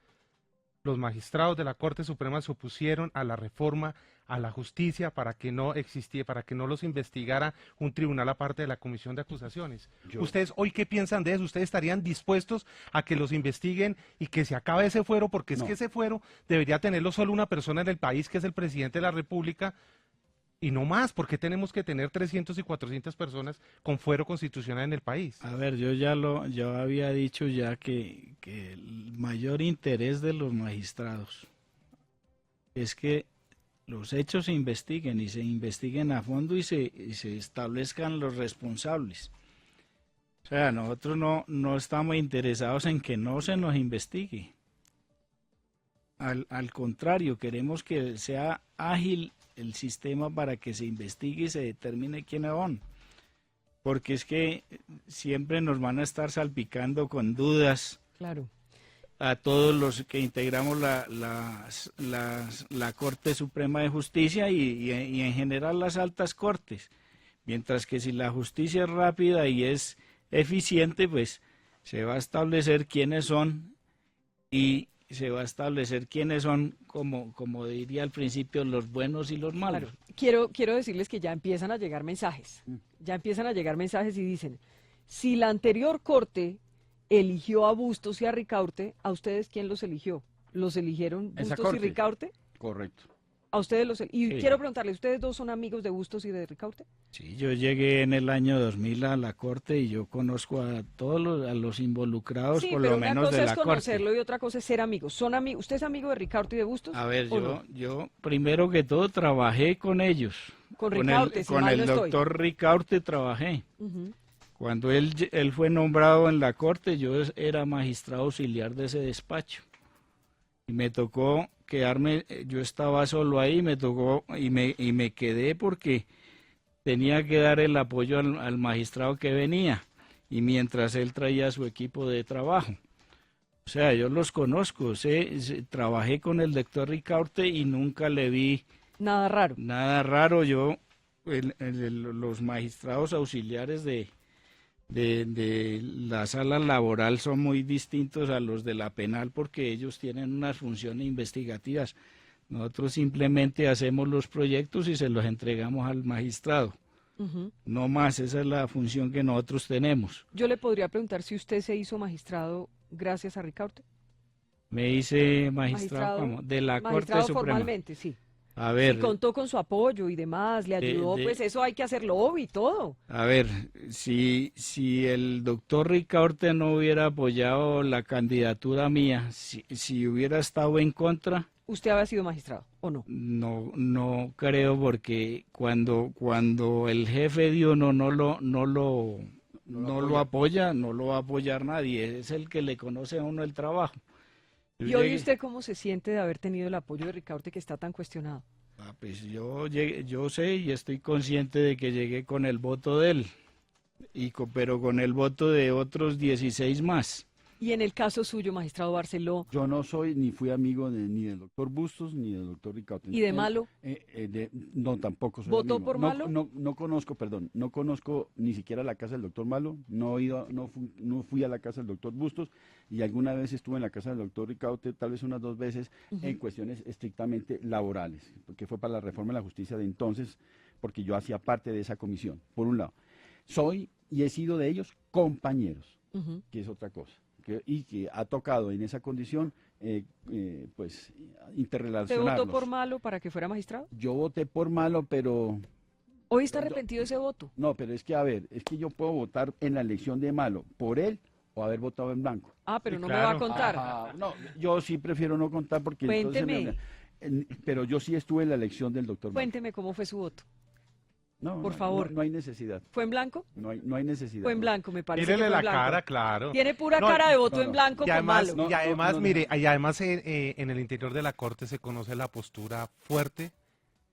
Los magistrados de la Corte Suprema se opusieron a la reforma a la justicia para que no existiera, para que no los investigara un tribunal aparte de la comisión de acusaciones. ¿Ustedes hoy qué piensan de eso? ¿Ustedes estarían dispuestos a que los investiguen y que se acabe ese fuero? Porque es que ese fuero debería tenerlo solo una persona en el país, que es el presidente de la República, y no más. ¿Por qué tenemos que tener 300 y 400 personas con fuero constitucional en el país? A ver, yo había dicho ya que el mayor interés de los magistrados es que los hechos se investiguen y se investiguen a fondo y se establezcan los responsables. O sea, nosotros no estamos interesados en que no se nos investigue. Al contrario, queremos que sea ágil el sistema para que se investigue y se determine quiénes son. Porque es que siempre nos van a estar salpicando con dudas Claro. a todos los que integramos la Corte Suprema de Justicia y en general las altas cortes. Mientras que si la justicia es rápida y es eficiente, pues se va a establecer quiénes son y se va a establecer quiénes son, como diría al principio, los buenos y los malos. Claro. Quiero decirles que ya empiezan a llegar mensajes. Ya empiezan a llegar mensajes y dicen, si la anterior corte eligió a Bustos y a Ricaurte, ¿a ustedes quién los eligió? ¿Los eligieron Esa Bustos y corte. Ricaurte? Correcto. A ustedes y Sí. quiero preguntarle, ¿ustedes dos son amigos de Bustos y de Ricaurte? Sí, yo llegué en el año 2000 a la Corte y yo conozco a todos a los involucrados, Sí, por pero lo una menos cosa de es la Corte. conocerlo y otra cosa es ser amigos. ¿Son amigos? ¿Usted es amigo de Ricaurte y de Bustos? A ver, ¿o no? yo primero que todo trabajé con ellos. Con Ricaurte, si con mal el no estoy. doctor Ricaurte trabajé. Ujú. Cuando él fue nombrado en la Corte, yo era magistrado auxiliar de ese despacho. Y me tocó quedarme, yo estaba solo ahí, me tocó y me quedé porque tenía que dar el apoyo al magistrado que venía y mientras él traía su equipo de trabajo. O sea, yo los conozco, trabajé con el doctor Ricaurte y nunca le vi Nada raro. nada raro. Los magistrados auxiliares de la sala laboral son muy distintos a los de la penal porque ellos tienen unas funciones investigativas. Nosotros simplemente hacemos los proyectos y se los entregamos al magistrado. Ujú. No más, esa es la función que nosotros tenemos. Yo le podría preguntar si usted se hizo magistrado gracias a Ricaurte. Me hice magistrado ¿cómo? De la Corte Magistrado Suprema. formalmente, sí. A ver, Si contó con su apoyo y demás, le ayudó, pues eso hay que hacerlo y todo. a ver, si el doctor Ricaurte no hubiera apoyado la candidatura mía, si hubiera estado en contra, ¿Usted había sido magistrado o no? no creo porque cuando el jefe de uno no lo apoya, no lo va a apoyar nadie, es el que le conoce a uno el trabajo. ¿Y hoy usted cómo se siente de haber tenido el apoyo de Ricaurte que está tan cuestionado? Pues yo sé y estoy consciente de que llegué con el voto de él, pero con el voto de otros 16 más. Y en el caso suyo, magistrado Barceló, Yo no soy ni fui amigo ni del doctor Bustos ni del doctor Ricaurte. ¿y de malo? No, tampoco soy ¿Votó amigo. por Malo? No conozco ni siquiera la casa del doctor Malo, no fui a la casa del doctor Bustos y alguna vez estuve en la casa del doctor Ricaurte, tal vez unas 2 veces, en cuestiones estrictamente laborales, porque fue para la reforma de la justicia de entonces, porque yo hacía parte de esa comisión, por un lado. Soy y he sido de ellos compañeros, Ujú. que es otra cosa. Y que ha tocado en esa condición, pues, ¿Usted interrelacionarlos. votó por malo para que fuera magistrado? Yo voté por Malo, pero ¿Hoy está arrepentido de ese voto? no, pero es que, a ver, es que yo puedo votar en la elección de Malo por él o haber votado en blanco. Ah, pero Sí, no claro. me va a contar. Ajá, no, yo sí prefiero no contar porque Cuénteme. pero yo sí estuve en la elección del doctor Malo. Cuénteme cómo fue su voto. No, Por no, favor. no hay necesidad. ¿Fue en blanco? No hay necesidad. Fue en blanco, me parece. Mírele que fue la en blanco. cara, claro. Tiene pura No, cara de voto no, en no. blanco Y con además, malo. No, y además, no, no. mire, y además en el interior de la Corte se conoce la postura fuerte,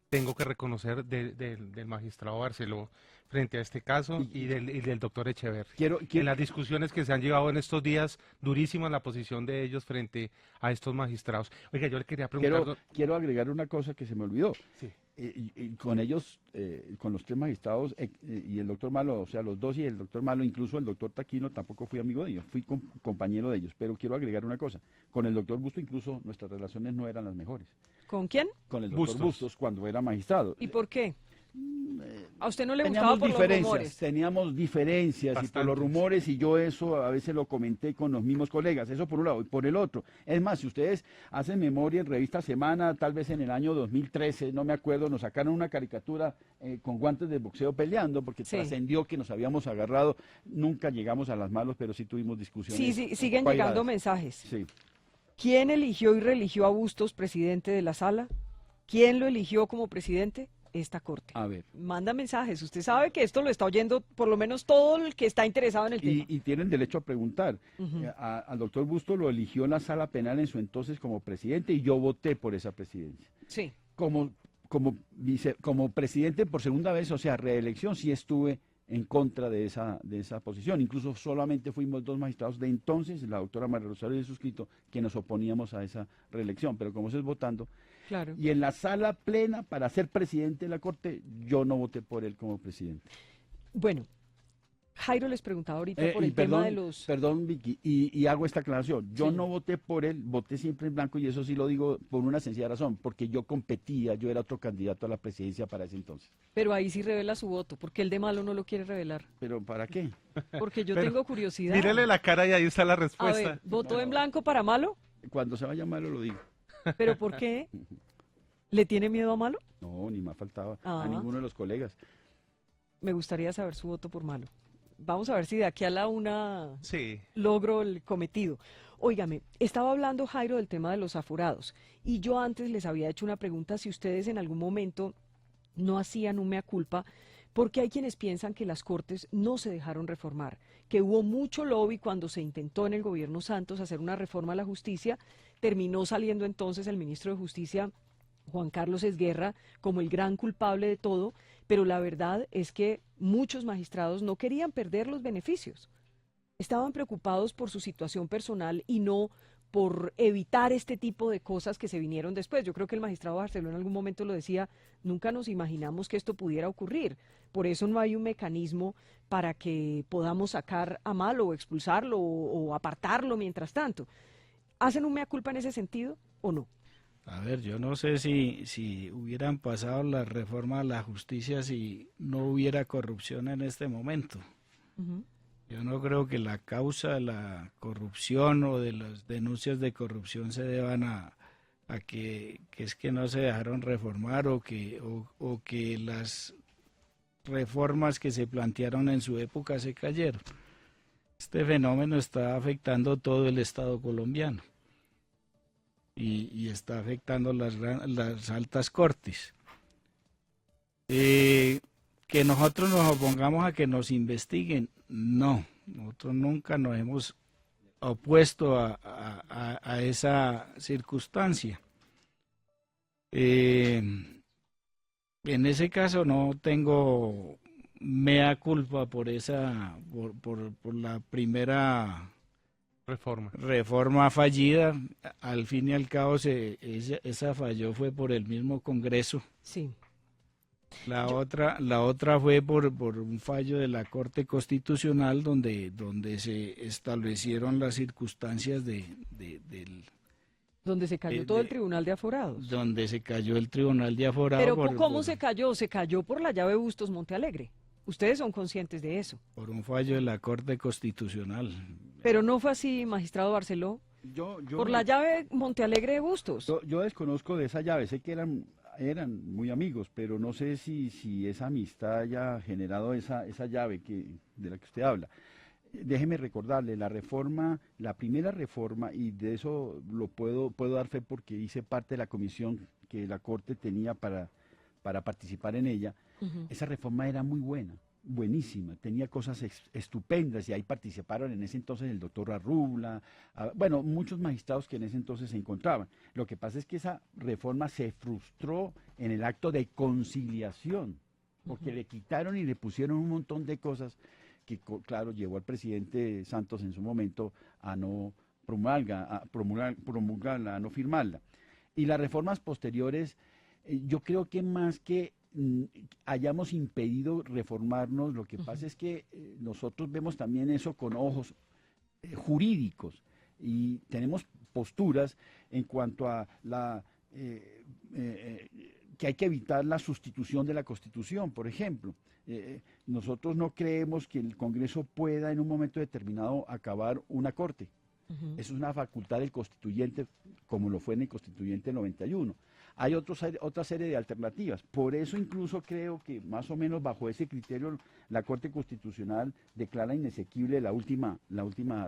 tengo que reconocer, del magistrado Barceló frente a este caso y del doctor Echeverri. En las discusiones que se han llevado en estos días, durísima la posición de ellos frente a estos magistrados. Oiga, yo le quería preguntar... quiero agregar una cosa que se me olvidó. Sí. Y con ellos, con los tres magistrados y el doctor Malo, o sea, los dos y el doctor Malo, incluso el doctor Taquino, tampoco fui amigo de ellos, fui compañero de ellos. Pero quiero agregar una cosa, con el doctor Busto incluso nuestras relaciones no eran las mejores. ¿Con quién? Con el doctor Bustos cuando era magistrado. ¿Y por qué? ¿A usted no le gustaba Teníamos por los diferencias, rumores? teníamos diferencias y por Bastantes. los rumores, y yo eso a veces lo comenté con los mismos colegas, eso por un lado, y por el otro. Es más, si ustedes hacen memoria en Revista Semana, tal vez en el año 2013, no me acuerdo, nos sacaron una caricatura con guantes de boxeo peleando, porque Sí. trascendió que nos habíamos agarrado, nunca llegamos a las manos, pero sí tuvimos discusiones. Sí, siguen pairadas. llegando mensajes. Sí. ¿Quién eligió y religió a Bustos presidente de la sala? ¿Quién lo eligió como presidente? Esta corte. A ver. Manda mensajes. Usted sabe que esto lo está oyendo por lo menos todo el que está interesado en el tema. Y tienen derecho a preguntar. Ujú. Al doctor Busto lo eligió la sala penal en su entonces como presidente y yo voté por esa presidencia. Sí. Como presidente por segunda vez, o sea, reelección, sí estuve en contra de esa posición. Incluso solamente fuimos dos magistrados de entonces, la doctora María Rosario y el suscrito, que nos oponíamos a esa reelección. Pero como eso es votando, Claro. y en la sala plena para ser presidente de la Corte, yo no voté por él como presidente. Bueno, Jairo les preguntaba ahorita por Y el tema de los... Perdón, Vicky, y hago esta aclaración. Yo Sí. no voté por él, voté siempre en blanco, y eso sí lo digo por una sencilla razón, porque yo competía, yo era otro candidato a la presidencia para ese entonces. Pero ahí sí revela su voto, porque el de malo no lo quiere revelar. ¿Pero para qué? Porque yo Pero tengo curiosidad. Mírele la cara y ahí está la A respuesta. ver, ¿votó en blanco para malo? Cuando se vaya malo lo digo. ¿Pero por qué? ¿Le tiene miedo a malo? No, ni más faltaba Ah. a ninguno de los colegas. Me gustaría saber su voto por malo. Vamos a ver si de aquí a la una Sí. logro el cometido. Óigame, estaba hablando Jairo del tema de los aforados y yo antes les había hecho una pregunta si ustedes en algún momento no hacían un mea culpa, porque hay quienes piensan que las Cortes no se dejaron reformar, que hubo mucho lobby cuando se intentó en el gobierno Santos hacer una reforma a la justicia, terminó saliendo entonces el ministro de Justicia, Juan Carlos Esguerra, como el gran culpable de todo, pero la verdad es que muchos magistrados no querían perder los beneficios. Estaban preocupados por su situación personal y no por evitar este tipo de cosas que se vinieron después. Yo creo que el magistrado Barceló en algún momento lo decía, nunca nos imaginamos que esto pudiera ocurrir. Por eso no hay un mecanismo para que podamos sacar a malo o expulsarlo o apartarlo mientras tanto. ¿Hacen un mea culpa en ese sentido o no? A ver, yo no sé si hubieran pasado la reforma a la justicia si no hubiera corrupción en este momento. Ujú. Yo no creo que la causa de la corrupción o de las denuncias de corrupción se deban a que es que no se dejaron reformar o que las reformas que se plantearon en su época se cayeron. Este fenómeno está afectando todo el Estado colombiano y está afectando las altas cortes. Que nosotros nos opongamos a que nos investiguen, no, nosotros nunca nos hemos opuesto a esa circunstancia. En ese caso no tengo mea culpa por por la primera reforma fallida. Al fin y al cabo esa falló fue por el mismo Congreso. Sí. La otra fue por un fallo de la Corte Constitucional donde se establecieron las circunstancias Donde se cayó todo el Tribunal de Aforados. donde se cayó el Tribunal de Aforados. Pero ¿cómo se cayó? Se cayó por la llave Bustos Montealegre. Ustedes son conscientes de eso. Por un fallo de la Corte Constitucional. Pero no fue así, magistrado Barceló. Por la llave Montealegre de Bustos. Yo desconozco de esa llave, sé que eran muy amigos, pero no sé si esa amistad haya generado esa llave de la que usted habla. Déjeme recordarle, la primera reforma, y de eso lo puedo dar fe porque hice parte de la comisión que la Corte tenía para para participar en ella, esa reforma era muy buena, buenísima, tenía cosas estupendas y ahí participaron en ese entonces el doctor Arrubla, bueno, muchos magistrados que en ese entonces se encontraban. Lo que pasa es que esa reforma se frustró en el acto de conciliación, porque le quitaron y le pusieron un montón de cosas que, claro, llevó al presidente Santos en su momento a no promulgarla, a no firmarla. Y las reformas posteriores, yo creo que más que hayamos impedido reformarnos, lo que pasa es que nosotros vemos también eso con ojos jurídicos y tenemos posturas en cuanto a la que hay que evitar la sustitución de la Constitución, por ejemplo. Nosotros no creemos que el Congreso pueda en un momento determinado acabar una Corte. Eso es una facultad del constituyente, como lo fue en el constituyente 91. Hay otra serie de alternativas. Por eso incluso creo que más o menos bajo ese criterio la Corte Constitucional declara inexequible la última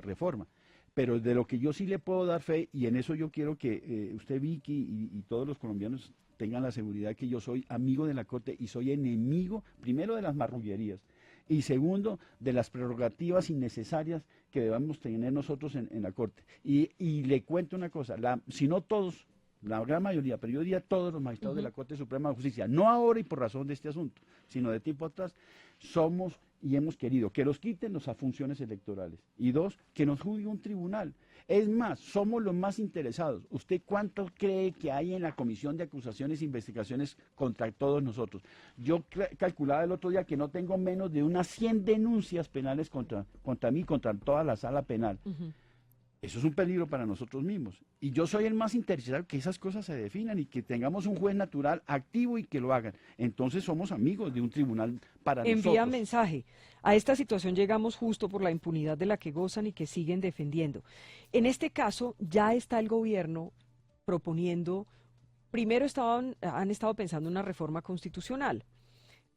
reforma. Pero de lo que yo sí le puedo dar fe, y en eso yo quiero que usted, Vicky, y todos los colombianos tengan la seguridad que yo soy amigo de la Corte y soy enemigo, primero, de las marrullerías, y segundo, de las prerrogativas innecesarias que debamos tener nosotros en la Corte. Y le cuento una cosa, si no todos, la gran mayoría, pero yo diría todos los magistrados de la Corte Suprema de Justicia, no ahora y por razón de este asunto, sino de tiempo atrás, somos y hemos querido que los quiten las funciones electorales. Y dos, que nos juzgue un tribunal. Es más, somos los más interesados. ¿Usted cuánto cree que hay en la Comisión de Acusaciones e Investigaciones contra todos nosotros? Yo calculaba el otro día que no tengo menos de unas 100 denuncias penales contra mí, contra toda la sala penal. Eso es un peligro para nosotros mismos. Y yo soy el más interesado que esas cosas se definan y que tengamos un juez natural activo y que lo hagan. Entonces somos amigos de un tribunal para nosotros. Envía mensaje. A esta situación llegamos justo por la impunidad de la que gozan y que siguen defendiendo. En este caso, ya está el gobierno proponiendo, primero han estado pensando en una reforma constitucional,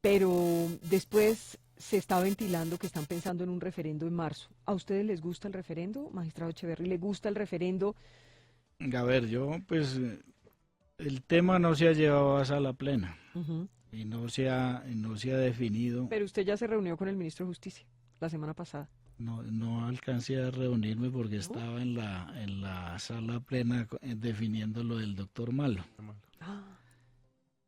pero después se está ventilando que están pensando en un referendo en marzo. ¿A ustedes les gusta el referendo, magistrado Echeverry? ¿Le gusta el referendo? A ver, pues el tema no se ha llevado a sala plena y no se ha definido. Pero usted ya se reunió con el ministro de Justicia la semana pasada. No alcancé a reunirme porque estaba en la sala plena definiendo lo del doctor Malo.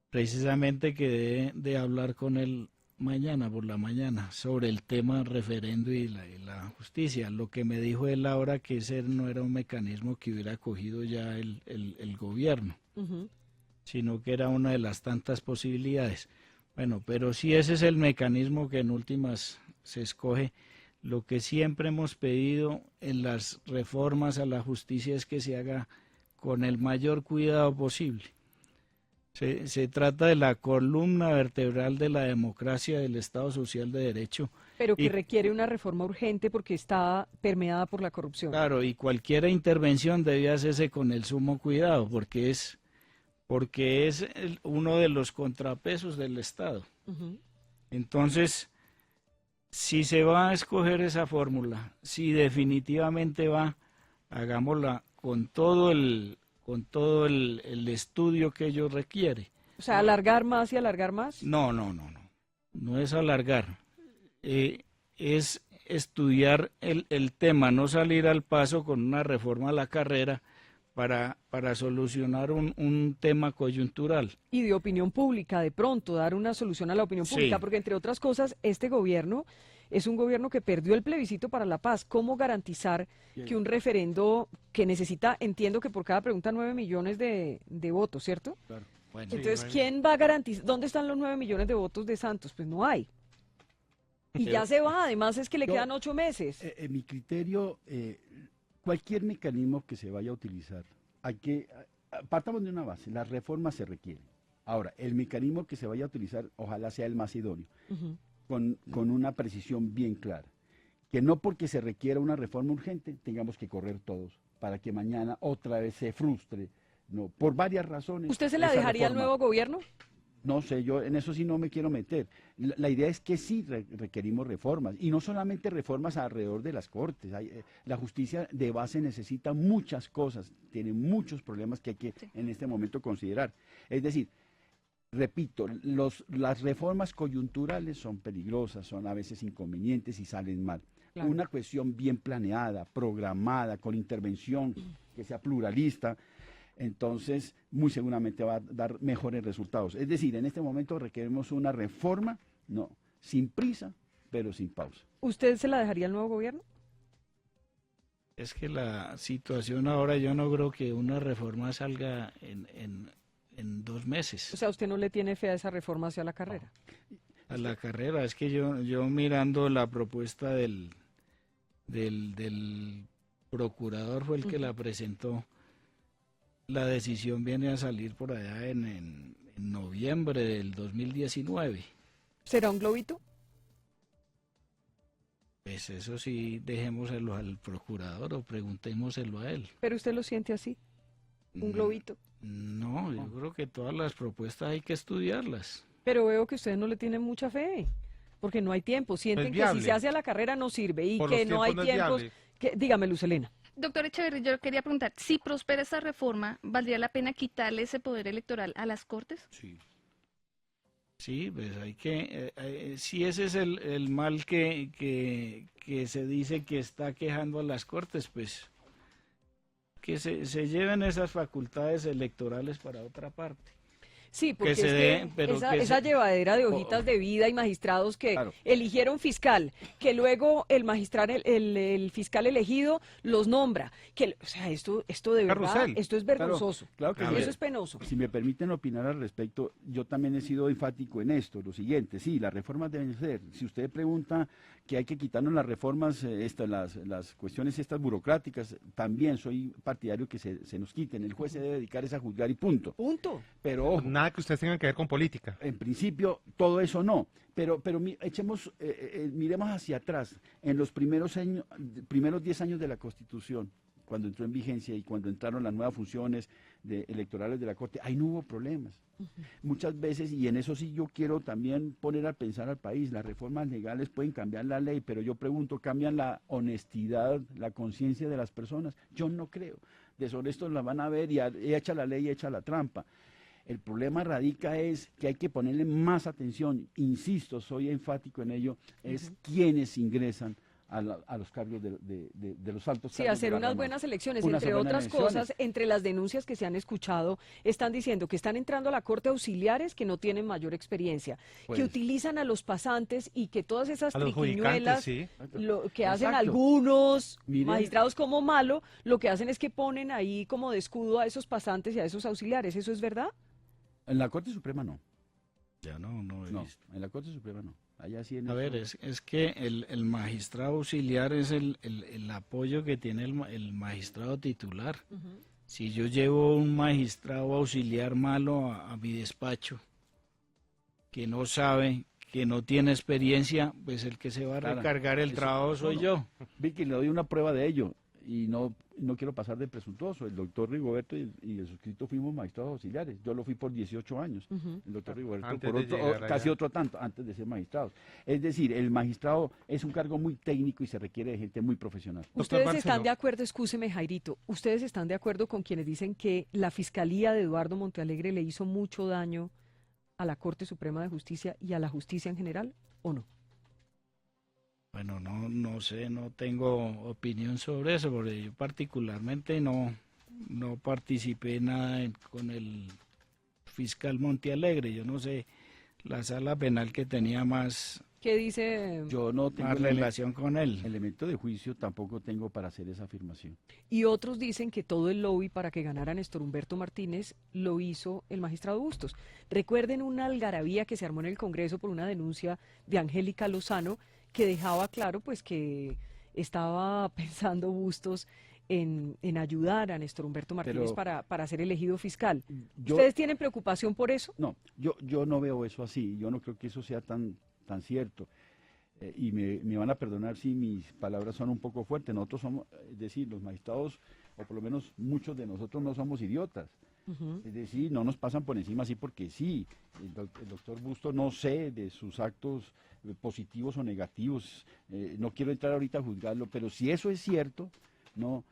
Precisamente quedé de hablar con él mañana por la mañana sobre el tema referendo y la justicia. Lo que me dijo él ahora que ese no era un mecanismo que hubiera cogido ya el gobierno, sino que era una de las tantas posibilidades. Bueno, pero si ese es el mecanismo que en últimas se escoge, lo que siempre hemos pedido en las reformas a la justicia es que se haga con el mayor cuidado posible. Se trata de la columna vertebral de la democracia, del Estado Social de Derecho. Pero que requiere una reforma urgente porque está permeada por la corrupción. Claro, y cualquier intervención debe hacerse con el sumo cuidado, porque es uno de los contrapesos del Estado. Entonces, si se va a escoger esa fórmula, si definitivamente hagámosla con todo el estudio que ello requiere. O sea, ¿alargar más y alargar más? No es alargar, es estudiar el tema, no salir al paso con una reforma a la carrera para solucionar un tema coyuntural. Y de opinión pública, de pronto, dar una solución a la opinión pública, porque entre otras cosas, este gobierno es un gobierno que perdió el plebiscito para la paz. ¿Cómo garantizar que un referendo que necesita, entiendo que por cada pregunta 9 millones de votos, ¿cierto? Claro. Bueno, entonces, ¿quién va a garantizar? ¿Dónde están los 9 millones de votos de Santos? Pues no hay. Y ya se va, además es que le quedan 8 meses. En mi criterio, cualquier mecanismo que se vaya a utilizar, partamos de una base, las reformas se requieren. Ahora, el mecanismo que se vaya a utilizar, ojalá sea el más idóneo. Con una precisión bien clara, que no porque se requiera una reforma urgente tengamos que correr todos para que mañana otra vez se frustre, no, por varias razones. ¿Usted se la dejaría al nuevo gobierno? No sé, yo en eso sí no me quiero meter. La idea es que sí requerimos reformas, y no solamente reformas alrededor de las cortes. La justicia de base necesita muchas cosas, tiene muchos problemas que hay que en este momento considerar. Es decir, repito, las reformas coyunturales son peligrosas, son a veces inconvenientes y salen mal. Claro. Una cuestión bien planeada, programada, con intervención que sea pluralista, entonces muy seguramente va a dar mejores resultados. Es decir, en este momento requerimos una reforma, no, sin prisa, pero sin pausa. ¿Usted se la dejaría al nuevo gobierno? Es que la situación ahora, yo no creo que una reforma salga en 2 meses. O sea, ¿usted no le tiene fe a esa reforma hacia la carrera? A la carrera, es que yo mirando la propuesta del procurador, fue el que la presentó. La decisión viene a salir por allá en noviembre del 2019. ¿Será un globito? Pues eso sí, dejémoselo al procurador o preguntémoselo a él. ¿Pero usted lo siente así? ¿Un globito? No, yo creo que todas las propuestas hay que estudiarlas. Pero veo que ustedes no le tienen mucha fe, porque no hay tiempo. Sienten que si viable. se hace a la carrera no sirve y Por que los no hay tiempos no es tiempos. viable. Dígame, Lucelena. Doctor Echeverry, yo quería preguntar, si prospera esta reforma, ¿valdría la pena quitarle ese poder electoral a las Cortes? Sí. Sí, pues hay que, si ese es el mal que se dice que está quejando a las Cortes, pues que se lleven esas facultades electorales para otra parte. Sí, porque se es dé, que pero esa, que esa se- llevadera de hojitas de vida y magistrados que Claro. eligieron fiscal, que luego el magistral, el fiscal elegido los nombra, o sea, esto de verdad, Carrusel. esto es vergonzoso. Claro que A sí. ver. Eso es penoso. Si me permiten opinar al respecto, yo también he sido enfático en esto, lo siguiente, sí, las reformas deben ser, si usted pregunta que hay que quitarnos las reformas, las cuestiones estas burocráticas, también soy partidario que se nos quiten, el juez se debe dedicar es a juzgar y punto, Punto. pero ojo, Nada que ustedes tengan que ver con política. en principio todo eso no, pero miremos hacia atrás, en los primeros 10 años de la Constitución, cuando entró en vigencia y cuando entraron las nuevas funciones electorales de la Corte, ahí no hubo problemas. Muchas veces, y en eso sí yo quiero también poner a pensar al país, las reformas legales pueden cambiar la ley, pero yo pregunto, ¿cambian la honestidad, la conciencia de las personas? Yo no creo. Deshonestos la van a ver y echa la ley y echa la trampa. El problema radica es que hay que ponerle más atención, insisto, soy enfático en ello, es quienes ingresan a los cargos de los altos Sí, cargos de hacer la unas Rama. buenas elecciones. Unas Entre buenas otras elecciones. cosas, entre las denuncias que se han escuchado, están diciendo que están entrando a la Corte auxiliares que no tienen mayor experiencia, Pues. que utilizan a los pasantes y que todas esas A los triquiñuelas judicantes, sí. lo que hacen Exacto. algunos Miren. magistrados como malo, lo que hacen es que ponen ahí como de escudo a esos pasantes y a esos auxiliares. ¿Eso es verdad? En la Corte Suprema no, Ya no he no, visto. en la Corte Suprema no. Allá sí en A eso- ver, es que el magistrado auxiliar es el apoyo que tiene el magistrado titular. Si yo llevo un magistrado auxiliar malo a mi despacho, que no sabe, que no tiene experiencia, pues el que se va a Claro, recargar el eso- trabajo soy yo. Vicky, le doy una prueba de ello y no quiero pasar de presuntuoso. El doctor Rigoberto y el suscrito fuimos magistrados auxiliares. Yo lo fui por 18 años. El doctor Rigoberto Antes por de otro, llegar allá. casi otro tanto, antes de ser magistrado. Es decir, el magistrado es un cargo muy técnico y se requiere de gente muy profesional. Doctor Ustedes Barceló. están de acuerdo, excúseme Jairito, ustedes están de acuerdo con quienes dicen que la Fiscalía de Eduardo Montealegre le hizo mucho daño a la Corte Suprema de Justicia y a la justicia en general, ¿o no? Bueno, no sé, no tengo opinión sobre eso, porque yo particularmente no participé nada con el fiscal Montealegre. Yo no sé la sala penal que tenía más ¿Qué dice? Yo no tengo relación con él. elemento de juicio, tampoco tengo para hacer esa afirmación. Y otros dicen que todo el lobby para que ganara Néstor Humberto Martínez lo hizo el magistrado Bustos. Recuerden una algarabía que se armó en el Congreso por una denuncia de Angélica Lozano que dejaba claro pues que estaba pensando Bustos en ayudar a Néstor Humberto Martínez Pero- para ser elegido fiscal. Yo- ¿Ustedes tienen preocupación por eso? No, yo no veo eso así, yo no creo que eso sea tan cierto. Y me van a perdonar si mis palabras son un poco fuertes. Nosotros somos, es decir, los magistrados, o por lo menos muchos de nosotros no somos idiotas. Es decir, no nos pasan por encima así porque sí. El doctor Busto no sé de sus actos positivos o negativos. No quiero entrar ahorita a juzgarlo, pero si eso es cierto, no.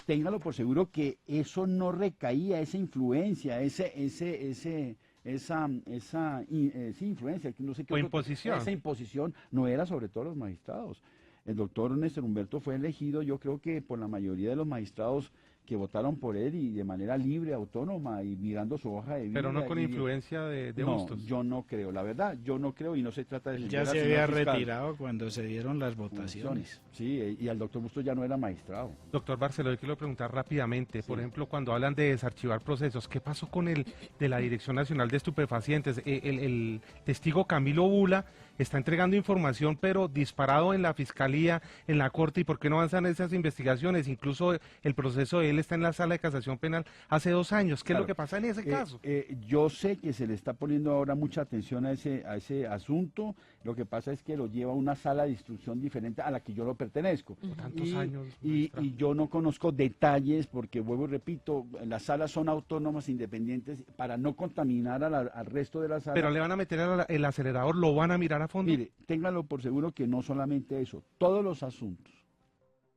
Téngalo por seguro que eso no recaía, esa influencia, ese sí, influencia, no sé qué O otro- imposición. esa imposición no era sobre todo los magistrados. El doctor Néstor Humberto fue elegido, yo creo que por la mayoría de los magistrados que votaron por él y de manera libre, autónoma y mirando su hoja de vida. Pero no con y- influencia de no, Bustos. yo no creo, la verdad, yo no creo y no se trata de... Él defender ya al se señor había fiscal. retirado cuando se dieron las votaciones. Sí, y al doctor Bustos ya no era magistrado. Doctor Barceló, yo quiero preguntar rápidamente, por Sí. ejemplo, cuando hablan de desarchivar procesos, ¿qué pasó con el de la Dirección Nacional de Estupefacientes? El testigo Camilo Bula está entregando información, pero disparado en la Fiscalía, en la Corte, ¿y por qué no avanzan esas investigaciones? Incluso el proceso de él está en la Sala de Casación Penal hace 2 años. ¿Qué es Claro. lo que pasa en ese caso? Yo sé que se le está poniendo ahora mucha atención a ese asunto, lo que pasa es que lo lleva a una sala de instrucción diferente a la que yo no pertenezco. Tantos años, y magistrado. yo no conozco detalles porque, vuelvo y repito, las salas son autónomas, independientes, para no contaminar al resto de las salas. Pero le van a meter el acelerador, lo van a mirar a fondo. Mire, ténganlo por seguro que no solamente eso, todos los asuntos,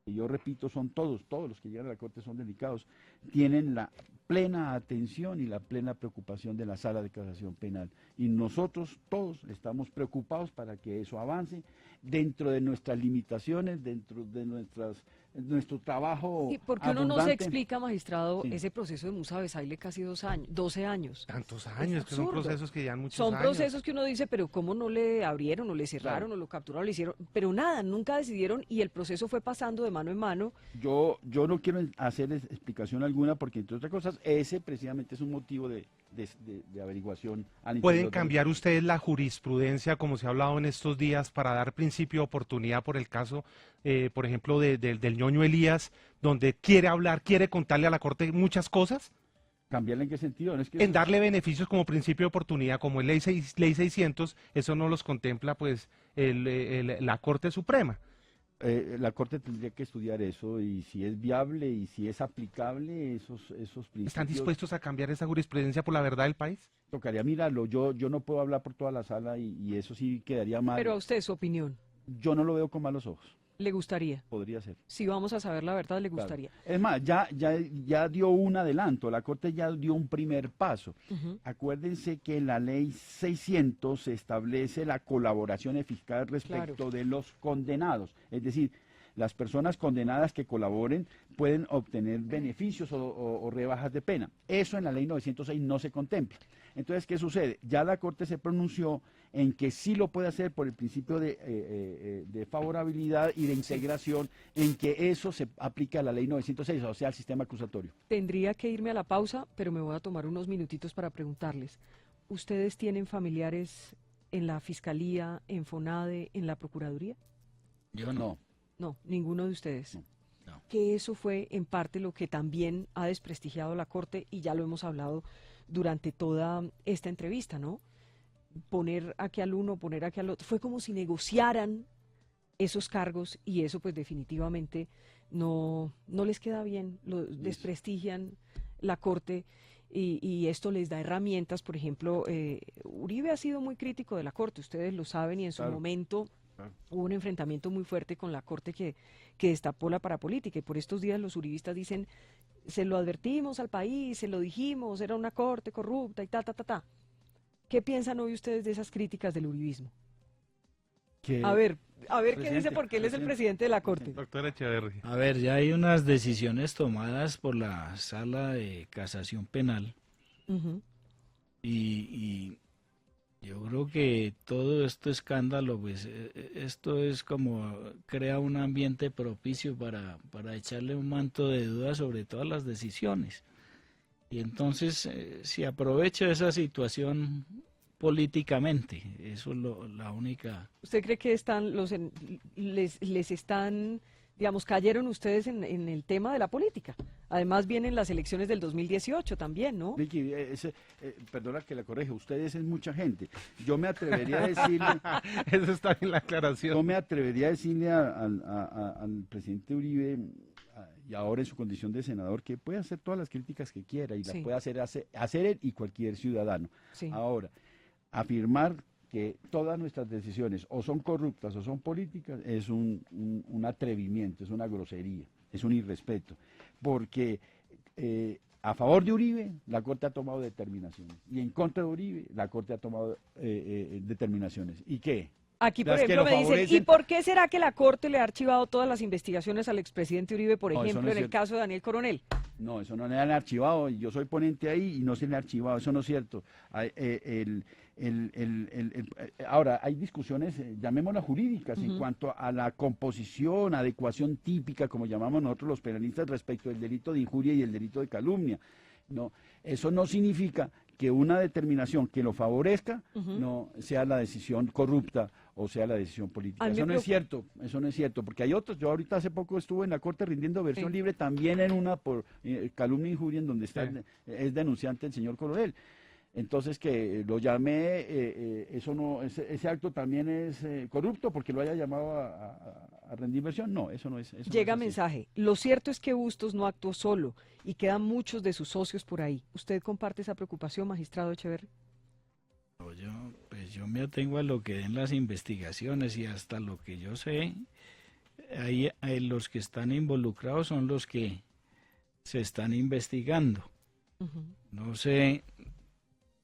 y yo repito, son todos los que llegan a la Corte son delicados, tienen la plena atención y la plena preocupación de la Sala de Casación Penal. Y nosotros todos estamos preocupados para que eso avance dentro de nuestras limitaciones, dentro de nuestro trabajo ¿Y por qué uno no se abundante. explica, magistrado, Sí. ese proceso de Musa Besaile casi 2 años, 12 años? Tantos años, que son absurdo. procesos que llevan muchos Son años. procesos que uno dice, pero ¿cómo no le abrieron o le cerraron Claro. o lo capturaron, le hicieron? Pero nada, nunca decidieron y el proceso fue pasando de mano en mano. Yo no quiero hacer explicación alguna porque, entre otras cosas, ese precisamente es un motivo de averiguación al interior ¿Pueden del- cambiar ustedes la jurisprudencia, como se ha hablado en estos días, para dar principio de oportunidad por el caso, por ejemplo, del ñoño Elías, donde quiere hablar, quiere contarle a la Corte muchas cosas? ¿Cambiarla en qué sentido? No es que En darle beneficios como principio de oportunidad, como en ley 600, eso no los contempla pues la Corte Suprema. La Corte tendría que estudiar eso y si es viable y si es aplicable esos principios. ¿Están dispuestos a cambiar esa jurisprudencia por la verdad del país? Tocaría mirarlo. Yo no puedo hablar por toda la sala y eso sí quedaría mal. Pero a usted, su opinión, Yo no lo veo con malos ojos. ¿le gustaría? Podría ser. Si vamos a saber la verdad, le Claro. gustaría. Es más, ya dio un adelanto. La Corte ya dio un primer paso. Ujú. Acuérdense que en la ley 600 se establece la colaboración eficaz respecto Claro. de los condenados. Es decir, las personas condenadas que colaboren pueden obtener beneficios o rebajas de pena. Eso en la ley 906 no se contempla. Entonces, ¿qué sucede? Ya la Corte se pronunció en que sí lo puede hacer por el principio de favorabilidad y de integración, en que eso se aplica a la ley 906, o sea, al sistema acusatorio. Tendría que irme a la pausa, pero me voy a tomar unos minutitos para preguntarles. ¿Ustedes tienen familiares en la Fiscalía, en FONADE, en la Procuraduría? Yo no. No, ninguno de ustedes. No. Que eso fue en parte lo que también ha desprestigiado la Corte y ya lo hemos hablado durante toda esta entrevista, ¿no? Poner aquí al uno, poner aquí al otro. Fue como si negociaran esos cargos y eso pues definitivamente no les queda bien, lo desprestigian la Corte y esto les da herramientas. Por ejemplo, Uribe ha sido muy crítico de la Corte, ustedes lo saben, y en su Claro. momento Claro. hubo un enfrentamiento muy fuerte con la Corte que destapó la parapolítica y por estos días los uribistas dicen, se lo advertimos al país, se lo dijimos, era una Corte corrupta y ta. ¿Qué piensan hoy ustedes de esas críticas del uribismo? A ver, ¿qué dice? Presidente, Porque él es el presidente, presidente de la Corte. Doctor Echeverri. A ver, ya hay unas decisiones tomadas por la Sala de Casación Penal Ujú. y yo creo que todo este escándalo, pues esto es como crea un ambiente propicio para echarle un manto de duda sobre todas las decisiones. Y entonces se aprovecha esa situación políticamente, eso es la única... ¿Usted cree que les están, digamos, cayeron ustedes en el tema de la política? Además vienen las elecciones del 2018 también, ¿no? Vicky, perdona que la corrija, ustedes es mucha gente. Yo me atrevería a decirle, Eso está en la aclaración. yo me atrevería a decirle al presidente Uribe, y ahora en su condición de senador, que puede hacer todas las críticas que quiera y Sí. las puede hacer él y cualquier ciudadano. Sí. Ahora, afirmar que todas nuestras decisiones o son corruptas o son políticas es un atrevimiento, es una grosería, es un irrespeto, porque a favor de Uribe, la Corte ha tomado determinaciones. Y en contra de Uribe, la Corte ha tomado determinaciones. ¿Y qué? Aquí, por Las que ejemplo, lo me dicen, ¿y favorecen. por qué será que la Corte le ha archivado todas las investigaciones al expresidente Uribe, por No, eso ejemplo, no es en el cierto. caso de Daniel Coronel? No, eso no le han archivado. Yo soy ponente ahí y no se le ha archivado. Eso no es cierto. Ahora, hay discusiones, llamémoslas jurídicas, en cuanto a la composición, adecuación típica, como llamamos nosotros los penalistas, respecto del delito de injuria y el delito de calumnia. No, eso no significa que una determinación que lo favorezca no sea la decisión corrupta o sea la decisión política. A mí Eso me no es cierto, eso no es cierto, porque hay otros. Yo ahorita hace poco estuve en la Corte rindiendo versión Sí. libre, también en una por calumnia e injuria, en donde está Sí. es denunciante el señor Coronel. Entonces que lo llamé, eso no, ese acto también es corrupto porque lo haya llamado a rendir versión. No, eso no es. Eso Llega no es así. mensaje. Lo cierto es que Bustos no actuó solo y quedan muchos de sus socios por ahí. ¿Usted comparte esa preocupación, magistrado Echeverri? Pues yo me atengo a lo que den las investigaciones y hasta lo que yo sé, ahí los que están involucrados son los que se están investigando. No sé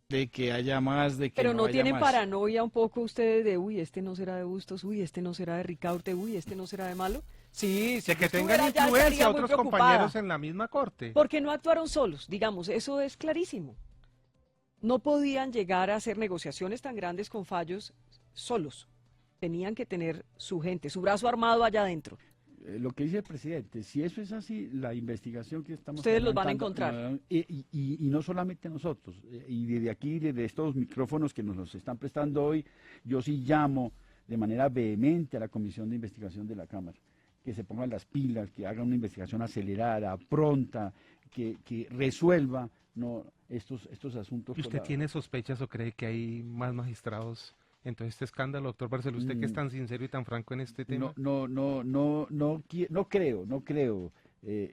de que haya más, de que Pero no haya tienen más. paranoia un poco ustedes de, uy, este no será de Bustos, uy, este no será de Ricaurte, uy, este no será de Malo. Sí, si De que yo tengan estuviera allá, influencia estaría muy otros preocupada. compañeros en la misma corte. Porque no actuaron solos, digamos, eso es clarísimo. No podían llegar a hacer negociaciones tan grandes con fallos solos. Tenían que tener su gente, su brazo armado allá adentro. Lo que dice el presidente, si eso es así, la investigación que estamos Ustedes los van a adelantando, encontrar. y no solamente nosotros, y desde aquí, desde estos micrófonos que nos los están prestando hoy, yo sí llamo de manera vehemente a la Comisión de Investigación de la Cámara, que se pongan las pilas, que haga una investigación acelerada, pronta, que resuelva estos asuntos. ¿Y usted tiene sospechas o cree que hay más magistrados en todo este escándalo, doctor Barceló? Usted que es tan sincero y tan franco en este tema. No creo.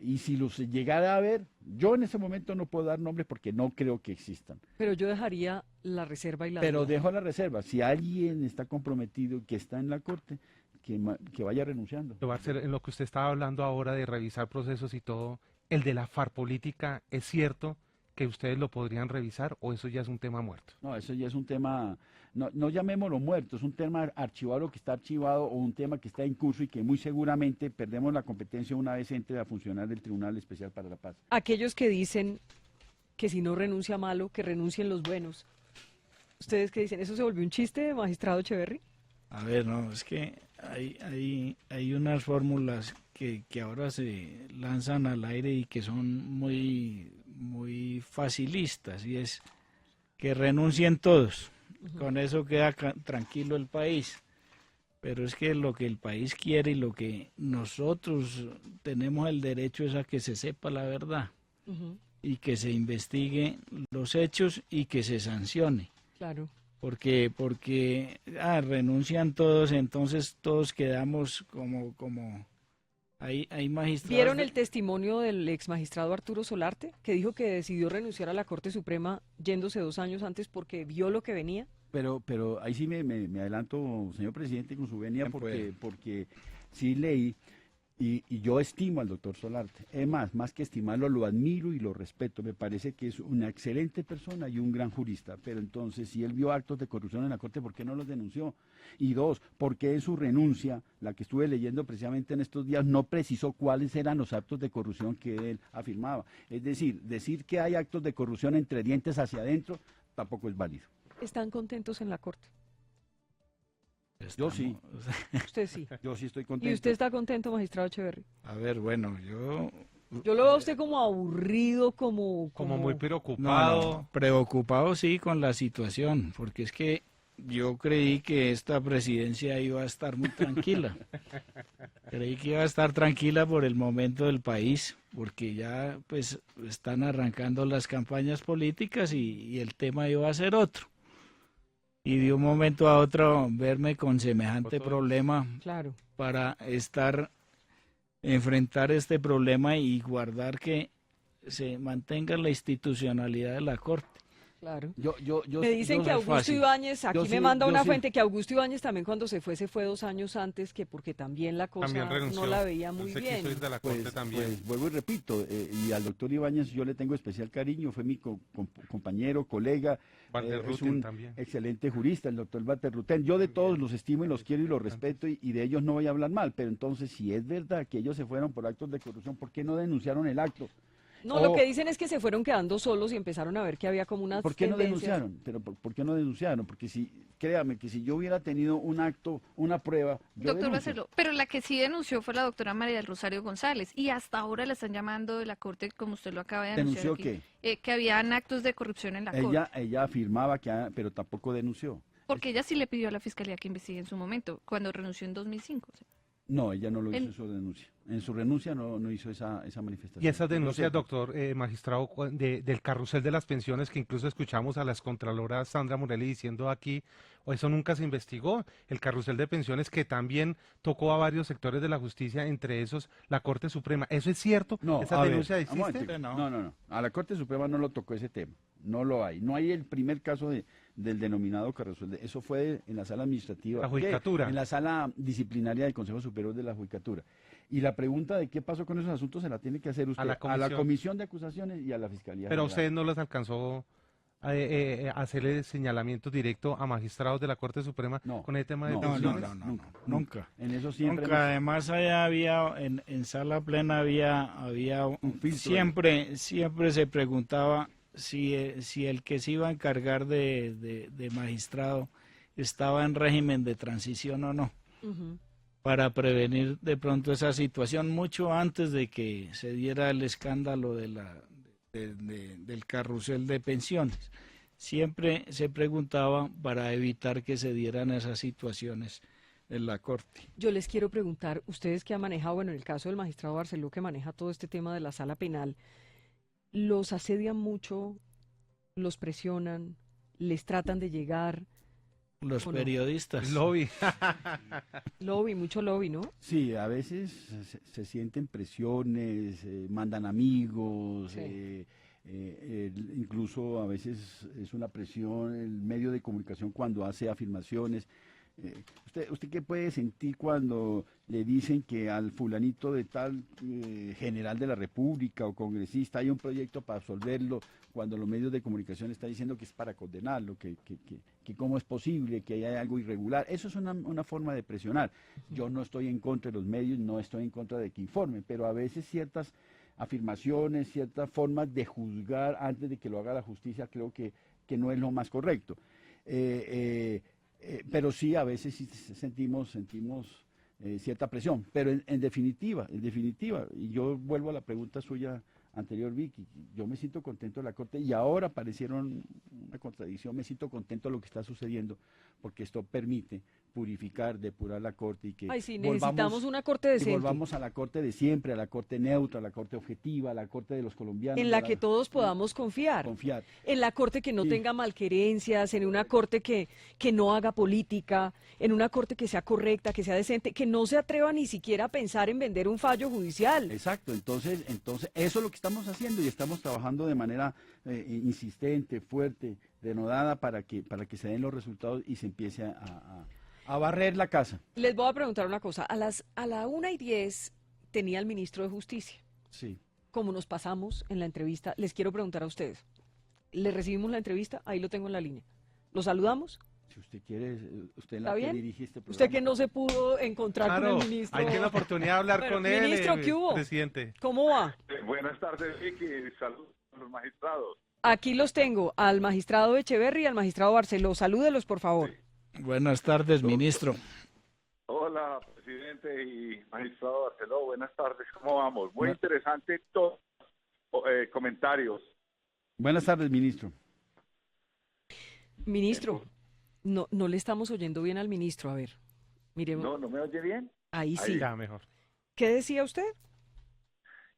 Y si los llegara a ver, yo en ese momento no puedo dar nombres porque no creo que existan. Pero yo dejaría la reserva y la Pero duda. dejo la reserva. Si alguien está comprometido y que está en la corte, que vaya renunciando. Doctor Barceló, en lo que usted estaba hablando ahora de revisar procesos y todo, el de la FARC política, ¿es cierto que ustedes lo podrían revisar o eso ya es un tema muerto? No, eso ya es un tema, no llamémoslo muerto, es un tema archivado que está archivado o un tema que está en curso y que muy seguramente perdemos la competencia una vez entre a funcionar del Tribunal Especial para la Paz. Aquellos que dicen que si no renuncia Malo, que renuncien los buenos. ¿Ustedes qué dicen? ¿Eso se volvió un chiste, magistrado Echeverri? A ver, no, es que hay unas fórmulas que ahora se lanzan al aire y que son muy facilistas, y es que renuncien todos. Con eso queda tranquilo el país. Pero es que lo que el país quiere y lo que nosotros tenemos el derecho es a que se sepa la verdad y que se investigue los hechos y que se sancione. Claro. Porque renuncian todos, entonces todos quedamos como hay magistrados. ¿Vieron el testimonio del ex magistrado Arturo Solarte, que dijo que decidió renunciar a la Corte Suprema yéndose 2 años antes porque vio lo que venía? Pero ahí sí me adelanto, señor presidente, con su venia, Bien, porque sí leí y yo estimo al doctor Solarte. Es más que estimarlo, lo admiro y lo respeto. Me parece que es una excelente persona y un gran jurista. Pero entonces, si él vio actos de corrupción en la Corte, ¿por qué no los denunció? Y 2, ¿por qué en su renuncia, la que estuve leyendo precisamente en estos días, no precisó cuáles eran los actos de corrupción que él afirmaba? Es decir que hay actos de corrupción entre dientes hacia adentro tampoco es válido. ¿Están contentos en la Corte? Yo sí. Usted sí. Yo sí estoy contento. ¿Y usted está contento, magistrado Echeverri? A ver, bueno, Yo lo veo a usted como aburrido, Como muy no, preocupado. preocupado sí con la situación, porque es que yo creí que esta presidencia iba a estar muy tranquila. Creí que iba a estar tranquila por el momento del país, porque ya pues están arrancando las campañas políticas y el tema iba a ser otro. Y de un momento a otro verme con semejante problema Claro. para enfrentar este problema y guardar que se mantenga la institucionalidad de la Corte. Claro. Yo Me dicen yo que soy Augusto fácil. Ibáñez, aquí Yo me sí, manda yo una sí. fuente, que Augusto Ibáñez también cuando se fue 2 años antes, que porque también la cosa También renunció. no la veía muy Él se bien. quiso ir de la corte también. Pues vuelvo y repito, y al doctor Ibáñez yo le tengo especial cariño, fue mi compañero, colega, Walter es Rutten un también. excelente jurista, el doctor Walter Rutten. Yo de todos los estimo y los quiero y los respeto y de ellos no voy a hablar mal, pero entonces si es verdad que ellos se fueron por actos de corrupción, ¿por qué no denunciaron el acto? No, lo Oh. que dicen es que se fueron quedando solos y empezaron a ver que había como unas ¿Por qué no tendencias. denunciaron? Pero ¿por qué no denunciaron? Porque créame que si yo hubiera tenido un acto, una prueba, yo Doctor denuncio. Barceló, pero la que sí denunció fue la doctora María del Rosario González y hasta ahora la están llamando de la corte, como usted lo acaba de anunciar ¿Denunció aquí, qué? que habían actos de corrupción en la corte. Ella afirmaba pero tampoco denunció. Porque ella sí le pidió a la fiscalía que investigue en su momento, cuando renunció en 2005. ¿Sí? No, ella no lo hizo Él- en su denuncia. En su renuncia no hizo esa manifestación. Y esas No denuncias, sé. doctor magistrado, del carrusel de las pensiones, que incluso escuchamos a la excontralora Sandra Morelli diciendo aquí, o eso nunca se investigó, el carrusel de pensiones que también tocó a varios sectores de la justicia, entre esos la Corte Suprema. ¿Eso es cierto? No, ¿Esa a ver, denuncia un existe? momentico. No. No. A la Corte Suprema no lo tocó ese tema. No lo hay. No hay el primer caso del denominado carrusel. Eso fue en la sala administrativa. La judicatura. En la sala disciplinaria del Consejo Superior de la Judicatura. Y la pregunta de qué pasó con esos asuntos se la tiene que hacer usted A la comisión. Comisión de Acusaciones y a la Fiscalía Pero General. usted no les alcanzó a hacerle señalamiento directo a magistrados de la Corte Suprema No, con el tema de no, pensiones. Nunca. En eso siempre Nunca, además allá había, en sala plena había un filtro. siempre se preguntaba si el que se iba a encargar de magistrado estaba en régimen de transición o no, Ujú. para prevenir de pronto esa situación mucho antes de que se diera el escándalo del carrusel de pensiones. Siempre se preguntaba para evitar que se dieran esas situaciones en la Corte. Yo les quiero preguntar, ustedes que han manejado, bueno, en el caso del magistrado Barceló, que maneja todo este tema de la sala penal, ¿los asedian mucho, los presionan, les tratan de llegar? Los ¿O no? periodistas. Lobby. Lobby, mucho lobby, ¿no? Sí, a veces se sienten presiones, mandan amigos, Sí. incluso a veces es una presión el medio de comunicación cuando hace afirmaciones. ¿Usted qué puede sentir cuando le dicen que al fulanito de tal general de la República o congresista hay un proyecto para absolverlo, cuando los medios de comunicación están diciendo que es para condenarlo, que cómo es posible, que hay algo irregular? Eso es una forma de presionar. Yo no estoy en contra de los medios, no estoy en contra de que informen, pero a veces ciertas afirmaciones, ciertas formas de juzgar antes de que lo haga la justicia, creo que no es lo más correcto. Pero sí, a veces sí sentimos cierta presión, pero en definitiva, y yo vuelvo a la pregunta suya anterior, Vicky, yo me siento contento de la Corte y ahora parecieron una contradicción, me siento contento de lo que está sucediendo, porque esto permite purificar, depurar la Corte y que Ay, sí, necesitamos una corte y decente, volvamos a la Corte de siempre, a la Corte neutra, a la Corte objetiva, a la Corte de los colombianos. en la que todos podamos confiar. confiar. En la corte que no Sí. tenga malquerencias, en una corte que no haga política, en una corte que sea correcta, que sea decente, que no se atreva ni siquiera a pensar en vender un fallo judicial. Exacto, entonces eso es lo que estamos haciendo y estamos trabajando de manera insistente, fuerte, denodada para que se den los resultados y se empiece a barrer la casa. Les voy a preguntar una cosa. A la 1:10 tenía el ministro de Justicia. Sí. Como nos pasamos en la entrevista, les quiero preguntar a ustedes. ¿Le recibimos la entrevista? Ahí lo tengo en la línea. ¿Lo saludamos? Si usted quiere, usted es ¿Está la que bien? dirige este programa. Usted que no se pudo encontrar Claro, con el ministro. hay que la oportunidad de hablar Bueno, con él, ministro, ¿qué hubo? presidente. ¿Cómo va? Buenas tardes, Vicky. Saludos a los magistrados. Aquí los tengo, al magistrado Echeverry y al magistrado Barceló. Salúdelos, por favor. Buenas tardes, ministro. Hola, presidente y magistrado Barceló. Buenas tardes. ¿Cómo vamos? Muy Bu- interesante todos comentarios. Buenas tardes, ministro. Ministro, no le estamos oyendo bien al ministro. A ver, miremos. ¿No me oye bien? Ahí sí. Ya, mejor. ¿Qué decía usted?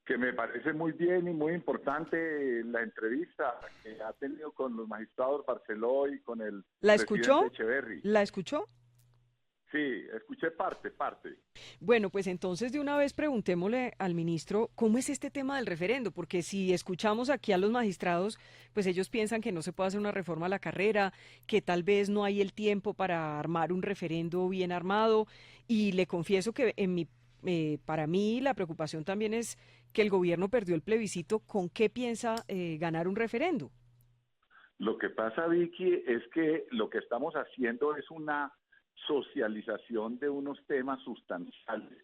Que me parece muy bien y muy importante la entrevista que ha tenido con los magistrados Barceló y con el ¿La presidente escuchó? Echeverry. ¿La escuchó? Sí, escuché parte. Bueno, pues entonces de una vez preguntémosle al ministro cómo es este tema del referendo, porque si escuchamos aquí a los magistrados, pues ellos piensan que no se puede hacer una reforma a la carrera, que tal vez no hay el tiempo para armar un referendo bien armado, y le confieso que para mí la preocupación también es que el gobierno perdió el plebiscito. ¿Con qué piensa ganar un referendo? Lo que pasa, Vicky, es que lo que estamos haciendo es una socialización de unos temas sustanciales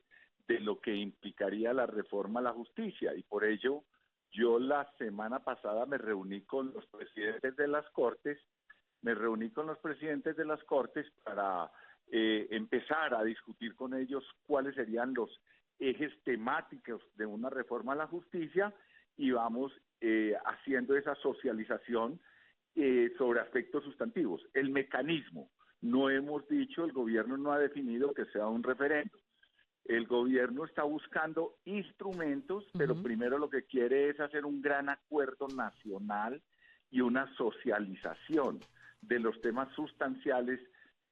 de lo que implicaría la reforma a la justicia, y por ello yo la semana pasada me reuní con los presidentes de las Cortes, para empezar a discutir con ellos cuáles serían los ejes temáticos de una reforma a la justicia, y vamos haciendo esa socialización sobre aspectos sustantivos. El mecanismo, no hemos dicho, el gobierno no ha definido que sea un referendo. El gobierno está buscando instrumentos, pero primero lo que quiere es hacer un gran acuerdo nacional y una socialización de los temas sustanciales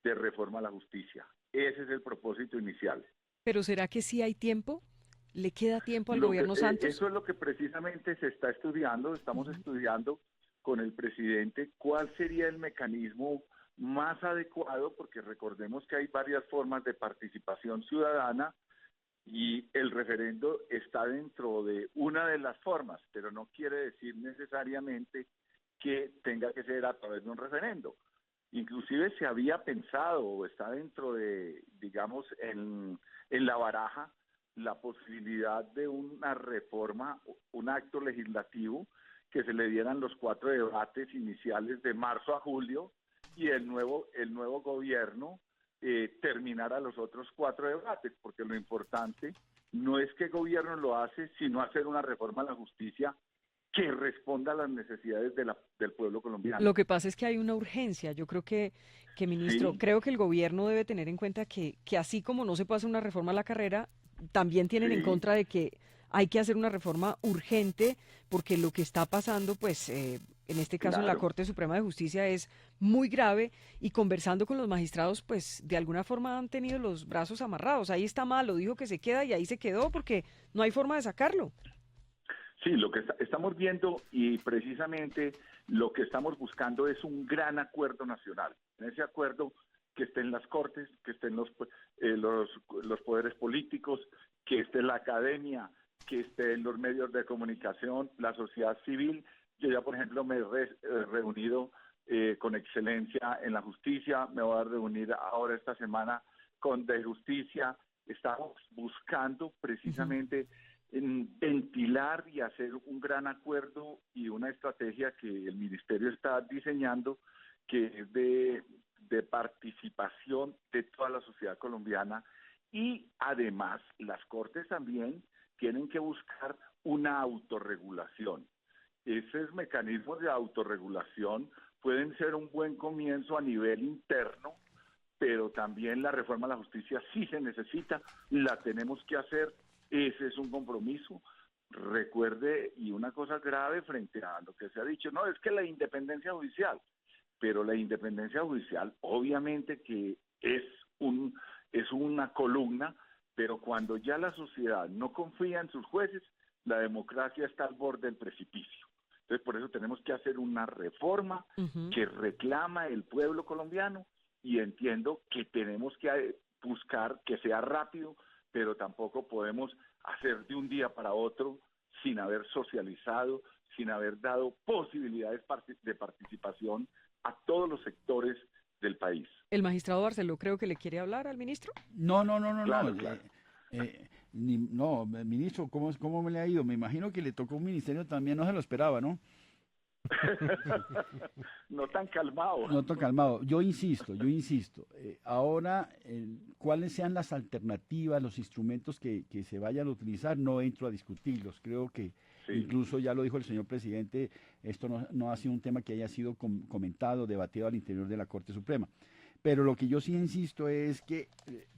de reforma a la justicia. Ese es el propósito inicial. Pero ¿será que sí hay tiempo? ¿Le queda tiempo al gobierno Santos? Eso es lo que precisamente se está estudiando. Estamos estudiando con el presidente cuál sería el mecanismo más adecuado, porque recordemos que hay varias formas de participación ciudadana y el referendo está dentro de una de las formas, pero no quiere decir necesariamente que tenga que ser a través de un referendo. Inclusive se había pensado, o está dentro de, digamos, en la baraja, la posibilidad de una reforma, un acto legislativo, que se le dieran los 4 debates iniciales de marzo a julio, y el nuevo gobierno terminara los otros 4 debates, porque lo importante no es que el gobierno lo hace, sino hacer una reforma a la justicia que responda a las necesidades del pueblo colombiano. Lo que pasa es que hay una urgencia. Yo creo que ministro, Sí. creo que el gobierno debe tener en cuenta que así como no se puede hacer una reforma a la carrera, también tienen en Sí. contra de que hay que hacer una reforma urgente, porque lo que está pasando, pues, en este caso en la Claro. Corte Suprema de Justicia es muy grave, y conversando con los magistrados, pues, de alguna forma han tenido los brazos amarrados. Ahí está mal, lo dijo que se queda y ahí se quedó porque no hay forma de sacarlo. Sí, lo que estamos viendo, y precisamente lo que estamos buscando, es un gran acuerdo nacional. En ese acuerdo, que estén las Cortes, que estén los poderes políticos, que esté la academia, que estén los medios de comunicación, la sociedad civil. Yo ya, por ejemplo, me he reunido con excelencia en la justicia, me voy a reunir ahora esta semana con de justicia. Estamos buscando precisamente en ventilar y hacer un gran acuerdo y una estrategia que el ministerio está diseñando, que es de participación de toda la sociedad colombiana, y además las Cortes también tienen que buscar una autorregulación. Esos mecanismos de autorregulación pueden ser un buen comienzo a nivel interno, pero también la reforma a la justicia sí se necesita, la tenemos que hacer. Ese es un compromiso. Recuerde, y una cosa grave frente a lo que se ha dicho, no, es que la independencia judicial, pero la independencia judicial obviamente que es una columna, pero cuando ya la sociedad no confía en sus jueces, la democracia está al borde del precipicio. Entonces, por eso tenemos que hacer una reforma que reclama el pueblo colombiano, y entiendo que tenemos que buscar que sea rápido, pero tampoco podemos hacer de un día para otro sin haber socializado, sin haber dado posibilidades de participación a todos los sectores del país. El magistrado Barceló creo que le quiere hablar al ministro. No. Claro, claro. No, ministro, ¿cómo me le ha ido? Me imagino que le tocó un ministerio también, no se lo esperaba, ¿no? No tan calmado. No tan calmado. Yo insisto. Ahora, cuáles sean las alternativas, los instrumentos que se vayan a utilizar, no entro a discutirlos. Creo que Sí. incluso ya lo dijo el señor presidente, esto no ha sido un tema que haya sido comentado, debatido al interior de la Corte Suprema. Pero lo que yo sí insisto es que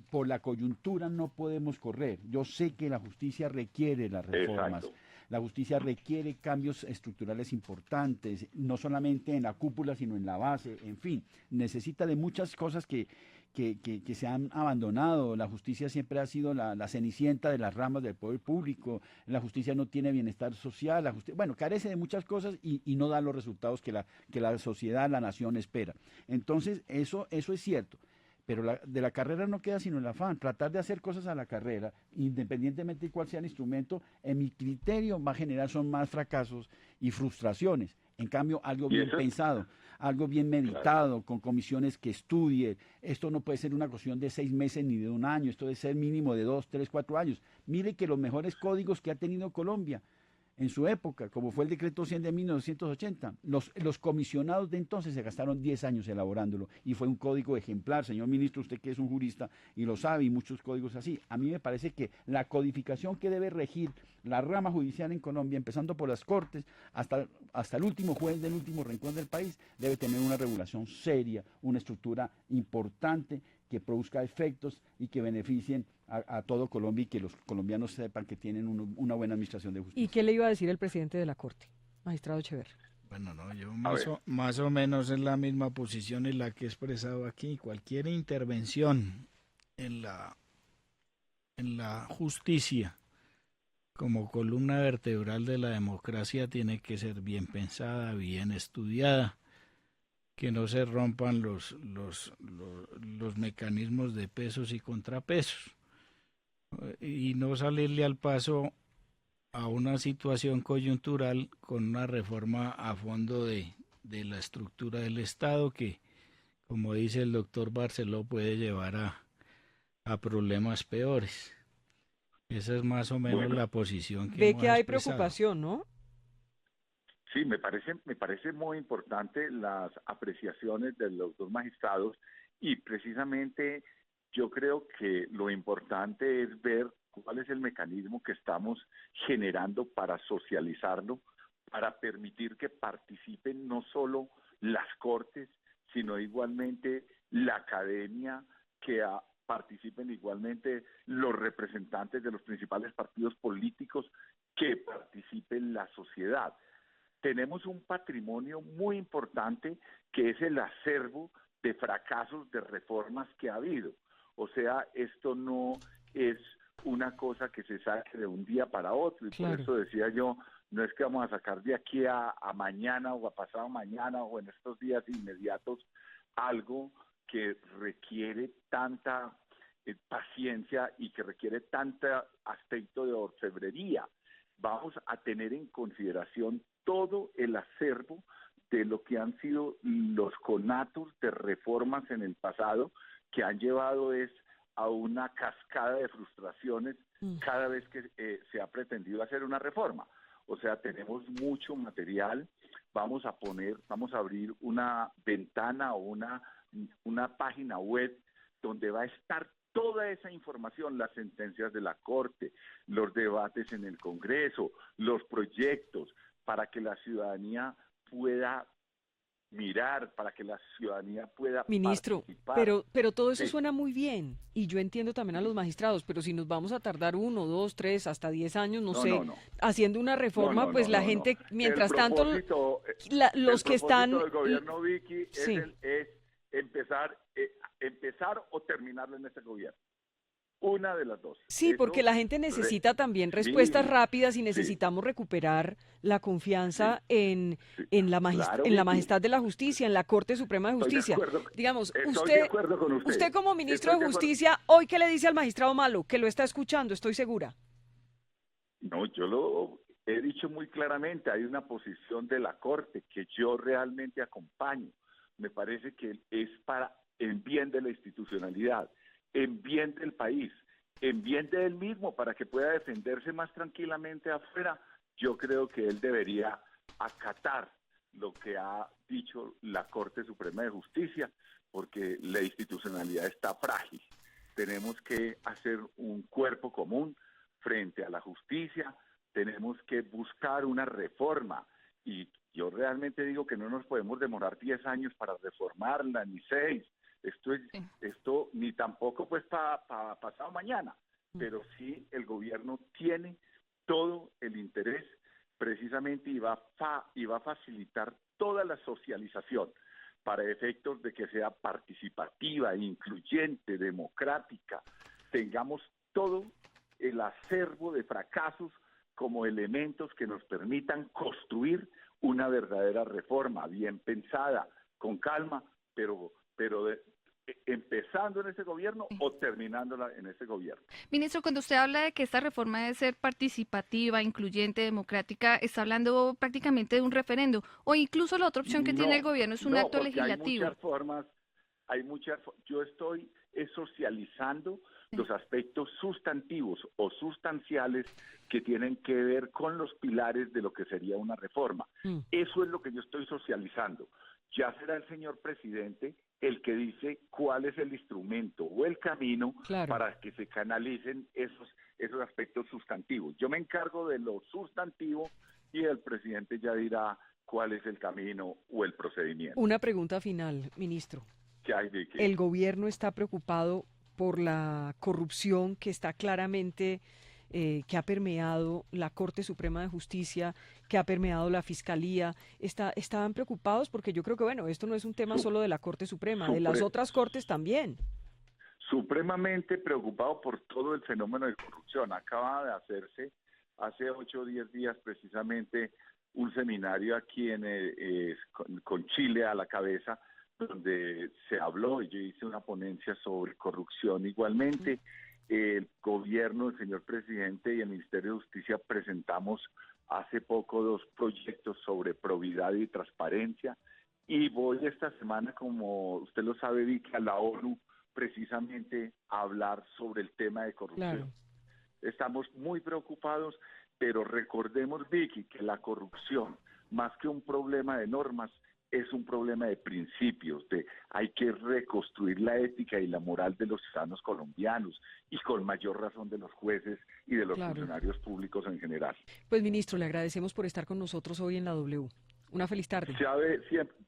por la coyuntura no podemos correr. Yo sé que la justicia requiere las reformas. Exacto. La justicia requiere cambios estructurales importantes, no solamente en la cúpula, sino en la base, en fin, necesita de muchas cosas que que se han abandonado. La justicia siempre ha sido la cenicienta de las ramas del poder público. La justicia no tiene bienestar social. Bueno, carece de muchas cosas y no da los resultados que la sociedad, la nación espera. Entonces, eso es cierto. Pero de la carrera no queda sino el afán, tratar de hacer cosas a la carrera, independientemente de cuál sea el instrumento, en mi criterio va a generar son más fracasos y frustraciones. En cambio, algo bien pensado, algo bien meditado, con comisiones que estudien. Esto no puede ser una cuestión de 6 meses ni de un año, esto debe ser mínimo de 2, 3, 4 años. Mire que los mejores códigos que ha tenido Colombia en su época, como fue el decreto 100 de 1980, los comisionados de entonces se gastaron 10 años elaborándolo y fue un código ejemplar. Señor ministro, usted que es un jurista y lo sabe, y muchos códigos así. A mí me parece que la codificación que debe regir la rama judicial en Colombia, empezando por las Cortes hasta el último juez del último rincón del país, debe tener una regulación seria, una estructura importante que produzca efectos y que beneficien a todo Colombia y que los colombianos sepan que tienen una buena administración de justicia. ¿Y qué le iba a decir el presidente de la Corte, magistrado Echeverri? Bueno, no, yo más o menos es la misma posición en la que he expresado aquí. Cualquier intervención en la justicia como columna vertebral de la democracia tiene que ser bien pensada, bien estudiada, que no se rompan los mecanismos de pesos y contrapesos y no salirle al paso a una situación coyuntural con una reforma a fondo de la estructura del Estado que, como dice el doctor Barceló, puede llevar a problemas peores. Esa es más o menos la posición que Ve hemos que hay expresado. preocupación, ¿no? Sí, me parece muy importante las apreciaciones de los dos magistrados y precisamente yo creo que lo importante es ver cuál es el mecanismo que estamos generando para socializarlo, para permitir que participen no solo las Cortes, sino igualmente la academia, participen igualmente los representantes de los principales partidos políticos, que participen la sociedad. Tenemos un patrimonio muy importante que es el acervo de fracasos de reformas que ha habido. O sea, esto no es una cosa que se saque de un día para otro, y Claro. por eso decía yo, no es que vamos a sacar de aquí a mañana o a pasado mañana o en estos días inmediatos algo que requiere tanta paciencia y que requiere tanto aspecto de orfebrería. Vamos a tener en consideración todo el acervo de lo que han sido los conatos de reformas en el pasado, que han llevado a una cascada de frustraciones cada vez que se ha pretendido hacer una reforma. O sea, tenemos mucho material, vamos a abrir una ventana o una página web donde va a estar toda esa información, las sentencias de la Corte, los debates en el Congreso, los proyectos, para que la ciudadanía pueda mirar, para que la ciudadanía pueda Ministro, participar. pero todo eso Sí. suena muy bien y yo entiendo también a los magistrados, pero si nos vamos a tardar 1, 2, 3, hasta 10 años, no sé, haciendo una reforma, pues la gente, mientras tanto, los que están... El propósito del gobierno, Vicky, Sí. es empezar o terminarlo en este gobierno. Una de las dos. Sí, porque la gente necesita también respuestas rápidas y necesitamos recuperar la confianza en la majestad de la justicia, en la Corte Suprema de Justicia. Digamos, usted como ministro de Justicia, hoy ¿qué le dice al magistrado Malo? Que lo está escuchando, estoy segura. No, yo lo he dicho muy claramente, hay una posición de la Corte que yo realmente acompaño. Me parece que es para el bien de la institucionalidad, en bien del país, en bien de él mismo, para que pueda defenderse más tranquilamente afuera. Yo creo que él debería acatar lo que ha dicho la Corte Suprema de Justicia, porque la institucionalidad está frágil. Tenemos que hacer un cuerpo común frente a la justicia, tenemos que buscar una reforma, y yo realmente digo que no nos podemos demorar 10 años para reformarla, ni 6. Esto ni tampoco pues para pasado mañana, pero sí el gobierno tiene todo el interés precisamente y va a facilitar toda la socialización. para efectos de que sea participativa, incluyente, democrática, tengamos todo el acervo de fracasos como elementos que nos permitan construir una verdadera reforma, bien pensada, con calma, pero empezando en ese gobierno o terminándola en ese gobierno. Ministro, cuando usted habla de que esta reforma debe ser participativa, incluyente, democrática, está hablando prácticamente de un referendo, o incluso la otra opción que tiene el gobierno es un acto legislativo. Hay muchas formas, yo estoy socializando los aspectos sustantivos o sustanciales que tienen que ver con los pilares de lo que sería una reforma. Eso es lo que yo estoy socializando. Ya será el señor presidente el que dice cuál es el instrumento o el camino para que se canalicen esos aspectos sustantivos. Yo me encargo de lo sustantivo y el presidente ya dirá cuál es el camino o el procedimiento. Una pregunta final, ministro. ¿Qué hay de qué? ¿El gobierno está preocupado por la corrupción que está claramente, que ha permeado la Corte Suprema de Justicia, que ha permeado la Fiscalía? ¿Estaban preocupados? Porque yo creo que, bueno, esto no es un tema solo de la Corte Suprema, de las otras cortes también. Supremamente preocupado por todo el fenómeno de corrupción. Acaba de hacerse hace 8 o 10 días precisamente un seminario aquí con Chile a la cabeza, donde se habló, y yo hice una ponencia sobre corrupción igualmente. El gobierno, el señor presidente y el Ministerio de Justicia presentamos hace poco 2 proyectos sobre probidad y transparencia, y voy esta semana, como usted lo sabe, Vicky, a la ONU precisamente a hablar sobre el tema de corrupción. Claro. Estamos muy preocupados, pero recordemos, Vicky, que la corrupción, más que un problema de normas, es un problema de principios, hay que reconstruir la ética y la moral de los ciudadanos colombianos, y con mayor razón de los jueces y de los funcionarios públicos en general. Pues, ministro, le agradecemos por estar con nosotros hoy en la W. Una feliz tarde.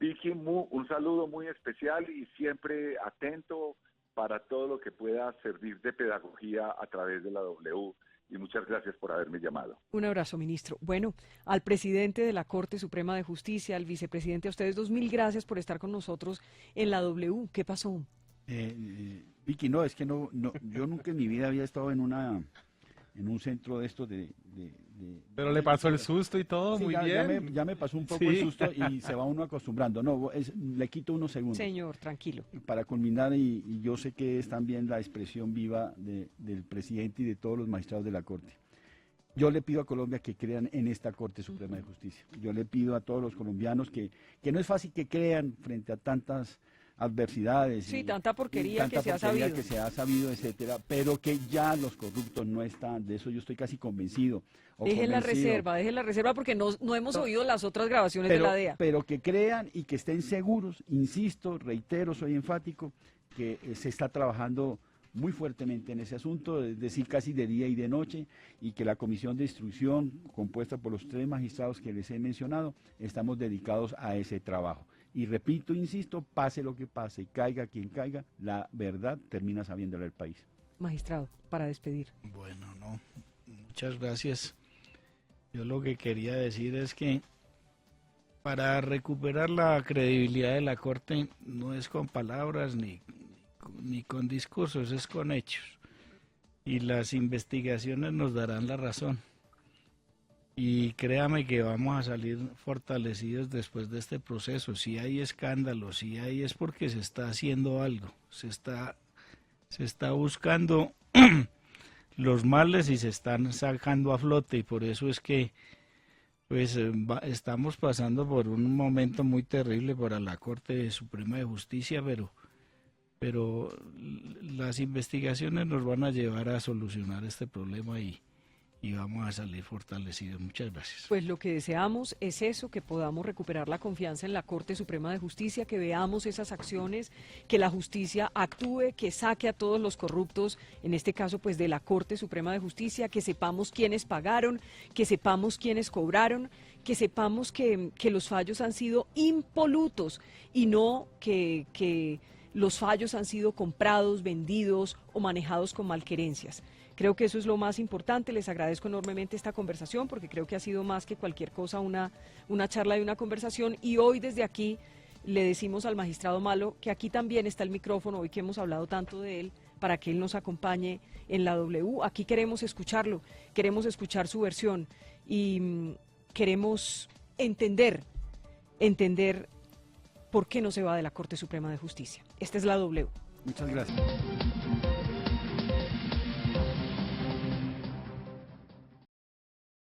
Vicky, un saludo muy especial y siempre atento para todo lo que pueda servir de pedagogía a través de la W. Y muchas gracias por haberme llamado. Un abrazo, ministro. Bueno, al presidente de la Corte Suprema de Justicia, al vicepresidente, a ustedes 2.000 gracias por estar con nosotros en la W. ¿Qué pasó? Vicky, no, es que no, yo nunca en mi vida había estado en un centro de estos Pero le pasó el susto y todo, sí, muy bien. Ya me pasó un poco el susto y se va uno acostumbrando. No, le quito unos segundos. Señor, tranquilo. Para culminar, y yo sé que es también la expresión viva del presidente y de todos los magistrados de la Corte. Yo le pido a Colombia que crean en esta Corte Suprema de Justicia. Yo le pido a todos los colombianos que no es fácil que crean frente a tantas adversidades. Sí, tanta porquería que se ha sabido. Etcétera, pero que ya los corruptos no están, de eso yo estoy casi convencido. Deje la reserva porque no hemos oído las otras grabaciones de la DEA. Pero que crean y que estén seguros, insisto, reitero, soy enfático, que se está trabajando muy fuertemente en ese asunto, es decir, casi de día y de noche, y que la comisión de instrucción, compuesta por los 3 magistrados que les he mencionado, estamos dedicados a ese trabajo. Y repito, insisto, pase lo que pase y caiga quien caiga, la verdad termina sabiéndola el país. Magistrado, para despedir. Bueno, no, muchas gracias. Yo lo que quería decir es que para recuperar la credibilidad de la Corte no es con palabras ni con discursos, es con hechos. Y las investigaciones nos darán la razón. Y créame que vamos a salir fortalecidos después de este proceso. Si hay escándalos, si hay, es porque se está haciendo algo. Se está buscando los males y se están sacando a flote. Y por eso es que pues estamos pasando por un momento muy terrible para la Corte Suprema de Justicia, pero las investigaciones nos van a llevar a solucionar este problema y vamos a salir fortalecidos. Muchas gracias. Pues lo que deseamos es eso, que podamos recuperar la confianza en la Corte Suprema de Justicia, que veamos esas acciones, que la justicia actúe, que saque a todos los corruptos, en este caso pues de la Corte Suprema de Justicia, que sepamos quiénes pagaron, que sepamos quiénes cobraron, que sepamos que los fallos han sido impolutos y no que los fallos han sido comprados, vendidos o manejados con malquerencias. Creo que eso es lo más importante. Les agradezco enormemente esta conversación porque creo que ha sido más que cualquier cosa una charla y una conversación. Y hoy desde aquí le decimos al magistrado Malo que aquí también está el micrófono, hoy que hemos hablado tanto de él, para que él nos acompañe en la W. Aquí queremos escucharlo, queremos escuchar su versión y queremos entender por qué no se va de la Corte Suprema de Justicia. Esta es la W. Muchas gracias.